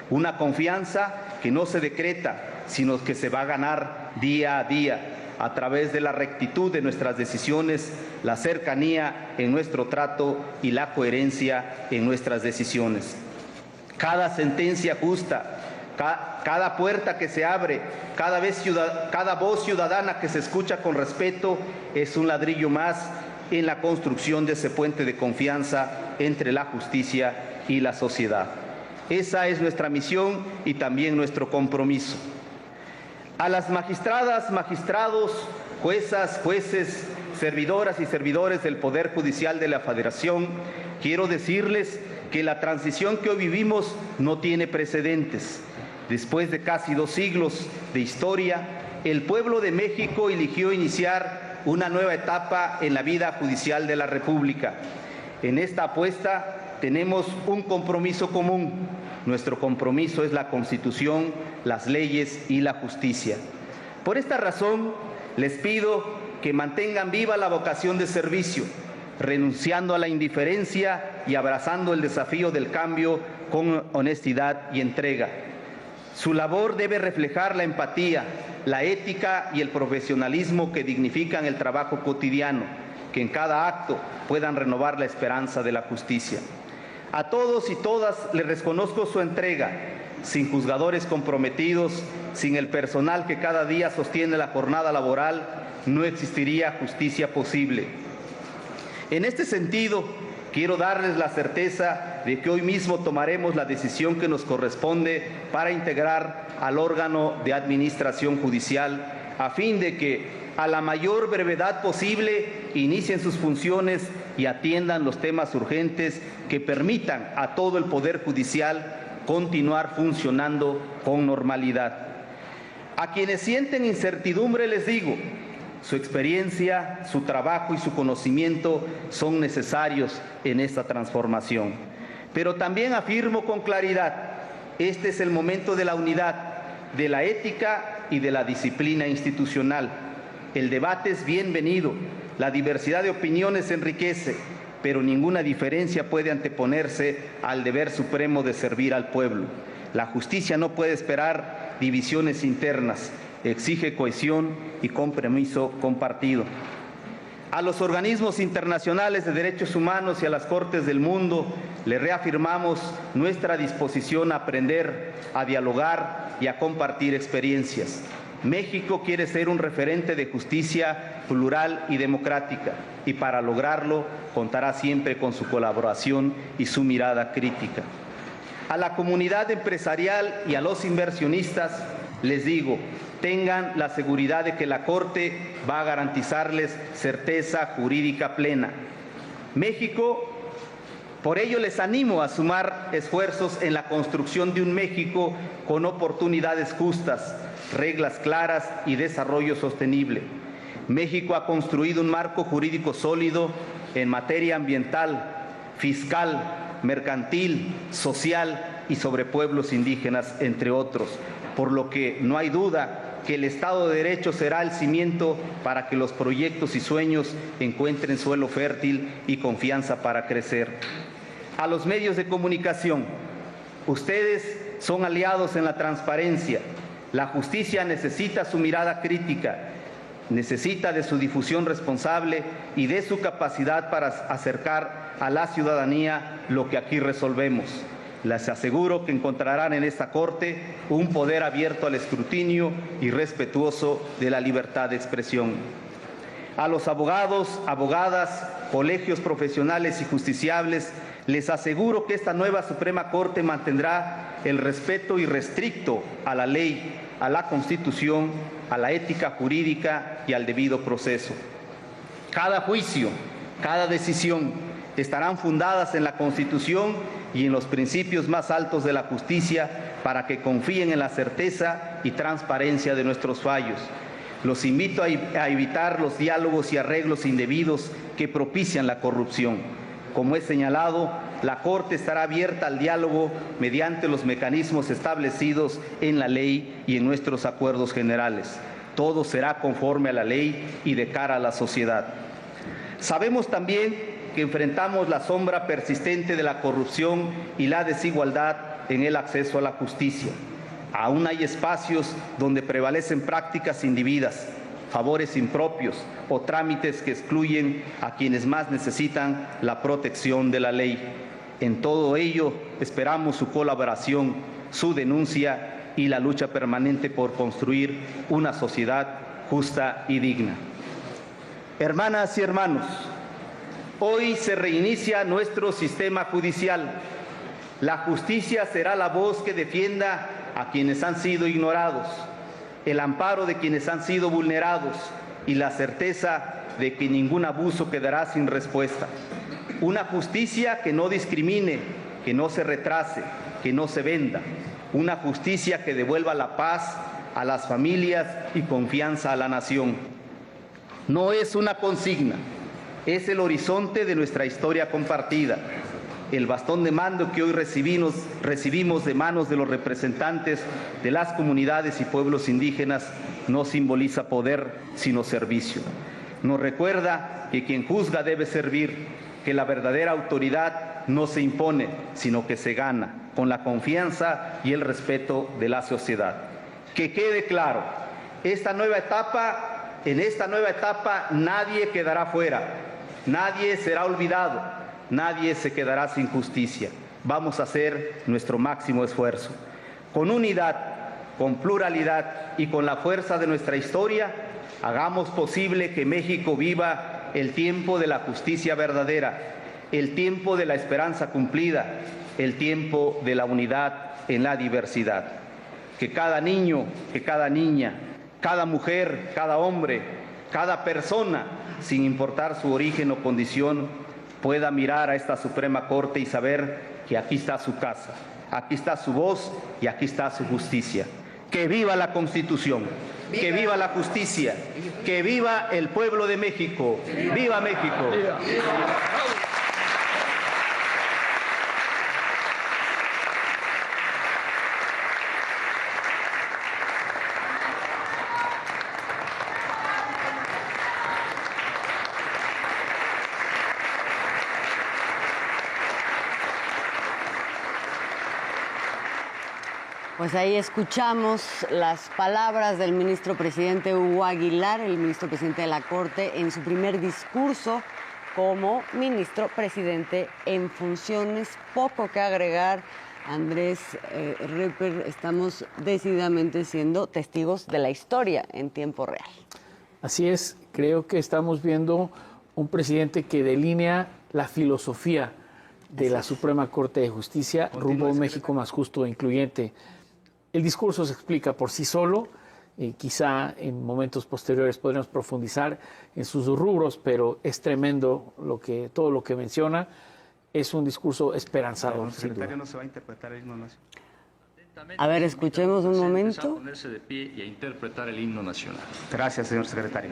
Una confianza que no se decreta, sino que se va a ganar día a día a través de la rectitud de nuestras decisiones, la cercanía en nuestro trato y la coherencia en nuestras decisiones. Cada sentencia justa, cada puerta que se abre, cada voz ciudadana que se escucha con respeto es un ladrillo más en la construcción de ese puente de confianza entre la justicia y la sociedad. Esa es nuestra misión y también nuestro compromiso. A las magistradas, magistrados, juezas, jueces, servidoras y servidores del Poder Judicial de la Federación, quiero decirles que la transición que hoy vivimos no tiene precedentes. Después de casi 2 siglos de historia, el pueblo de México eligió iniciar una nueva etapa en la vida judicial de la República. En esta apuesta tenemos un compromiso común. Nuestro compromiso es la Constitución, las leyes y la justicia. Por esta razón, les pido que mantengan viva la vocación de servicio, renunciando a la indiferencia y abrazando el desafío del cambio con honestidad y entrega. Su labor debe reflejar la empatía, la ética y el profesionalismo que dignifican el trabajo cotidiano, que en cada acto puedan renovar la esperanza de la justicia. A todos y todas les reconozco su entrega. Sin juzgadores comprometidos, sin el personal que cada día sostiene la jornada laboral, no existiría justicia posible. En este sentido, quiero darles la certeza de que hoy mismo tomaremos la decisión que nos corresponde para integrar al órgano de administración judicial, a fin de que a la mayor brevedad posible inicien sus funciones y atiendan los temas urgentes que permitan a todo el Poder Judicial continuar funcionando con normalidad. A quienes sienten incertidumbre les digo, su experiencia, su trabajo y su conocimiento son necesarios en esta transformación. Pero también afirmo con claridad, este es el momento de la unidad, de la ética y de la disciplina institucional. El debate es bienvenido, la diversidad de opiniones enriquece, pero ninguna diferencia puede anteponerse al deber supremo de servir al pueblo. La justicia no puede esperar divisiones internas, exige cohesión y compromiso compartido. A los organismos internacionales de derechos humanos y a las Cortes del mundo le reafirmamos nuestra disposición a aprender, a dialogar y a compartir experiencias. México quiere ser un referente de justicia plural y democrática, y para lograrlo contará siempre con su colaboración y su mirada crítica. A la comunidad empresarial y a los inversionistas les digo, tengan la seguridad de que la Corte va a garantizarles certeza jurídica plena. México, por ello les animo a sumar esfuerzos en la construcción de un México con oportunidades justas, reglas claras y desarrollo sostenible. México ha construido un marco jurídico sólido en materia ambiental, fiscal, mercantil, social y sobre pueblos indígenas, entre otros, por lo que no hay duda que el Estado de Derecho será el cimiento para que los proyectos y sueños encuentren suelo fértil y confianza para crecer. A los medios de comunicación, ustedes son aliados en la transparencia. La justicia necesita su mirada crítica, necesita de su difusión responsable y de su capacidad para acercar a la ciudadanía lo que aquí resolvemos. Les aseguro que encontrarán en esta Corte un poder abierto al escrutinio y respetuoso de la libertad de expresión. A los abogados, abogadas, colegios profesionales y justiciables, les aseguro que esta nueva Suprema Corte mantendrá el respeto irrestricto a la ley, a la Constitución, a la ética jurídica y al debido proceso. Cada juicio, cada decisión estarán fundadas en la Constitución y en los principios más altos de la justicia, para que confíen en la certeza y transparencia de nuestros fallos. Los invito a evitar los diálogos y arreglos indebidos que propician la corrupción. Como he señalado, la Corte estará abierta al diálogo mediante los mecanismos establecidos en la ley y en nuestros acuerdos generales. Todo será conforme a la ley y de cara a la sociedad. Sabemos también que enfrentamos la sombra persistente de la corrupción y la desigualdad en el acceso a la justicia. Aún hay espacios donde prevalecen prácticas indebidas, favores impropios o trámites que excluyen a quienes más necesitan la protección de la ley. En todo ello, esperamos su colaboración, su denuncia y la lucha permanente por construir una sociedad justa y digna. Hermanas y hermanos, hoy se reinicia nuestro sistema judicial. La justicia será la voz que defienda a quienes han sido ignorados, el amparo de quienes han sido vulnerados y la certeza de que ningún abuso quedará sin respuesta. Una justicia que no discrimine, que no se retrase, que no se venda. Una justicia que devuelva la paz a las familias y confianza a la nación. No es una consigna, es el horizonte de nuestra historia compartida. El bastón de mando que hoy recibimos de manos de los representantes de las comunidades y pueblos indígenas no simboliza poder, sino servicio. Nos recuerda que quien juzga debe servir, que la verdadera autoridad no se impone, sino que se gana, con la confianza y el respeto de la sociedad. Que quede claro, en esta nueva etapa nadie quedará fuera, nadie será olvidado. Nadie se quedará sin justicia. Vamos a hacer nuestro máximo esfuerzo. Con unidad, con pluralidad y con la fuerza de nuestra historia, hagamos posible que México viva el tiempo de la justicia verdadera, el tiempo de la esperanza cumplida, el tiempo de la unidad en la diversidad. Que cada niño, que cada niña, cada mujer, cada hombre, cada persona, sin importar su origen o condición, pueda mirar a esta Suprema Corte y saber que aquí está su casa, aquí está su voz y aquí está su justicia. ¡Que viva la Constitución! ¡Que viva la justicia! ¡Que viva el pueblo de México! ¡Viva México! Pues ahí escuchamos las palabras del ministro presidente Hugo Aguilar, el ministro presidente de la Corte, en su primer discurso como ministro presidente en funciones. Poco que agregar, Andrés Ripper, estamos decididamente siendo testigos de la historia en tiempo real. Así es, creo que estamos viendo un presidente que delinea la filosofía de la Suprema Corte de Justicia rumbo a un México más justo e incluyente. El discurso se explica por sí solo, quizá en momentos posteriores podremos profundizar en sus rubros, pero es tremendo todo lo que menciona. Es un discurso esperanzador. Sin duda. No se va a interpretar el himno nacional. A ver, escuchemos un momento. A ponerse de pie y a interpretar el himno nacional. Gracias, señor secretario.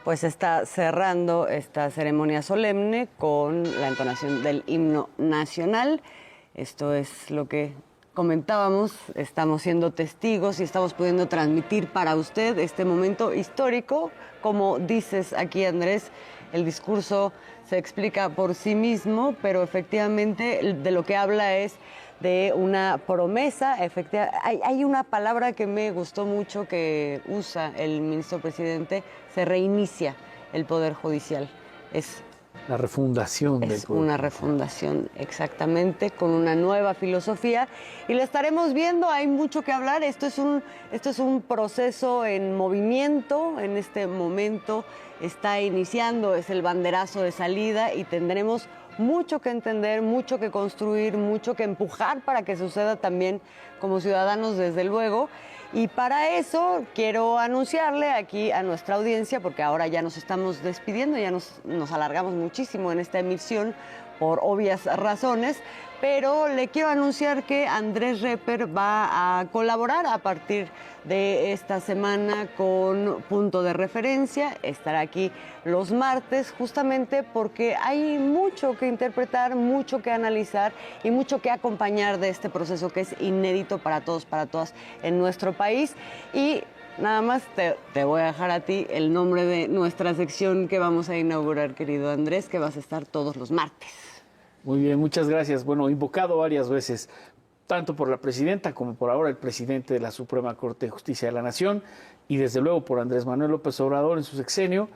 Pues está cerrando esta ceremonia solemne con la entonación del himno nacional. Esto es lo que comentábamos, estamos siendo testigos y estamos pudiendo transmitir para usted este momento histórico. Como dices aquí, Andrés, el discurso se explica por sí mismo, pero efectivamente de lo que habla es de una promesa. Hay una palabra que me gustó mucho que usa el ministro presidente: se reinicia el Poder Judicial. Es La refundación del Es pueblo. una refundación, exactamente, con una nueva filosofía. Y la estaremos viendo, hay mucho que hablar. Esto es un proceso en movimiento. En este momento está iniciando, es el banderazo de salida y tendremos mucho que entender, mucho que construir, mucho que empujar para que suceda también como ciudadanos, desde luego. Y para eso quiero anunciarle aquí a nuestra audiencia, porque ahora ya nos estamos despidiendo, ya nos alargamos muchísimo en esta emisión por obvias razones, pero le quiero anunciar que Andrés Reper va a colaborar a partir de esta semana con Punto de Referencia. Estará aquí los martes justamente porque hay mucho que interpretar, mucho que analizar y mucho que acompañar de este proceso que es inédito para todos, para todas en nuestro país. Y nada más te voy a dejar a ti el nombre de nuestra sección que vamos a inaugurar, querido Andrés, que vas a estar todos los martes. Muy bien, muchas gracias. Bueno, invocado varias veces, tanto por la presidenta como por ahora el presidente de la Suprema Corte de Justicia de la Nación y desde luego por Andrés Manuel López Obrador en su sexenio,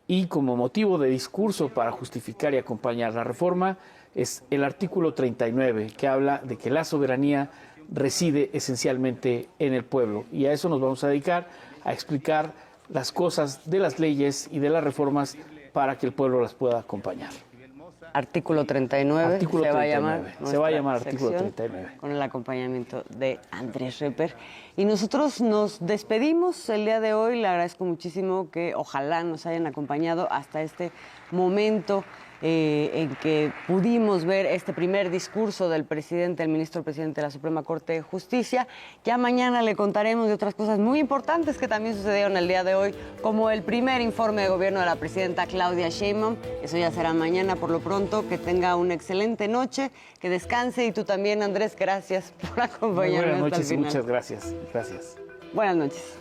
y como motivo de discurso para justificar y acompañar la reforma es el artículo 39, que habla de que la soberanía reside esencialmente en el pueblo, y a eso nos vamos a dedicar, a explicar las cosas de las leyes y de las reformas para que el pueblo las pueda acompañar. Artículo 39, Artículo se 39. va a llamar. Se va a llamar artículo sección, 39. Con el acompañamiento de Andrés Reper. Y nosotros nos despedimos el día de hoy. Le agradezco muchísimo que ojalá nos hayan acompañado hasta este momento en que pudimos ver este primer discurso del presidente, el ministro presidente de la Suprema Corte de Justicia. Ya mañana le contaremos de otras cosas muy importantes que también sucedieron el día de hoy, como el primer informe de gobierno de la presidenta Claudia Sheinbaum. Eso ya será mañana. Por lo pronto, que tenga una excelente noche, que descanse, y tú también, Andrés, gracias por acompañarme. Buenas hasta noches el y final. muchas gracias. Gracias. Buenas noches.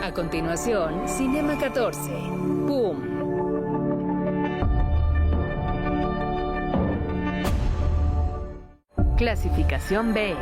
A continuación, Cinema 14. ¡Pum! Clasificación B.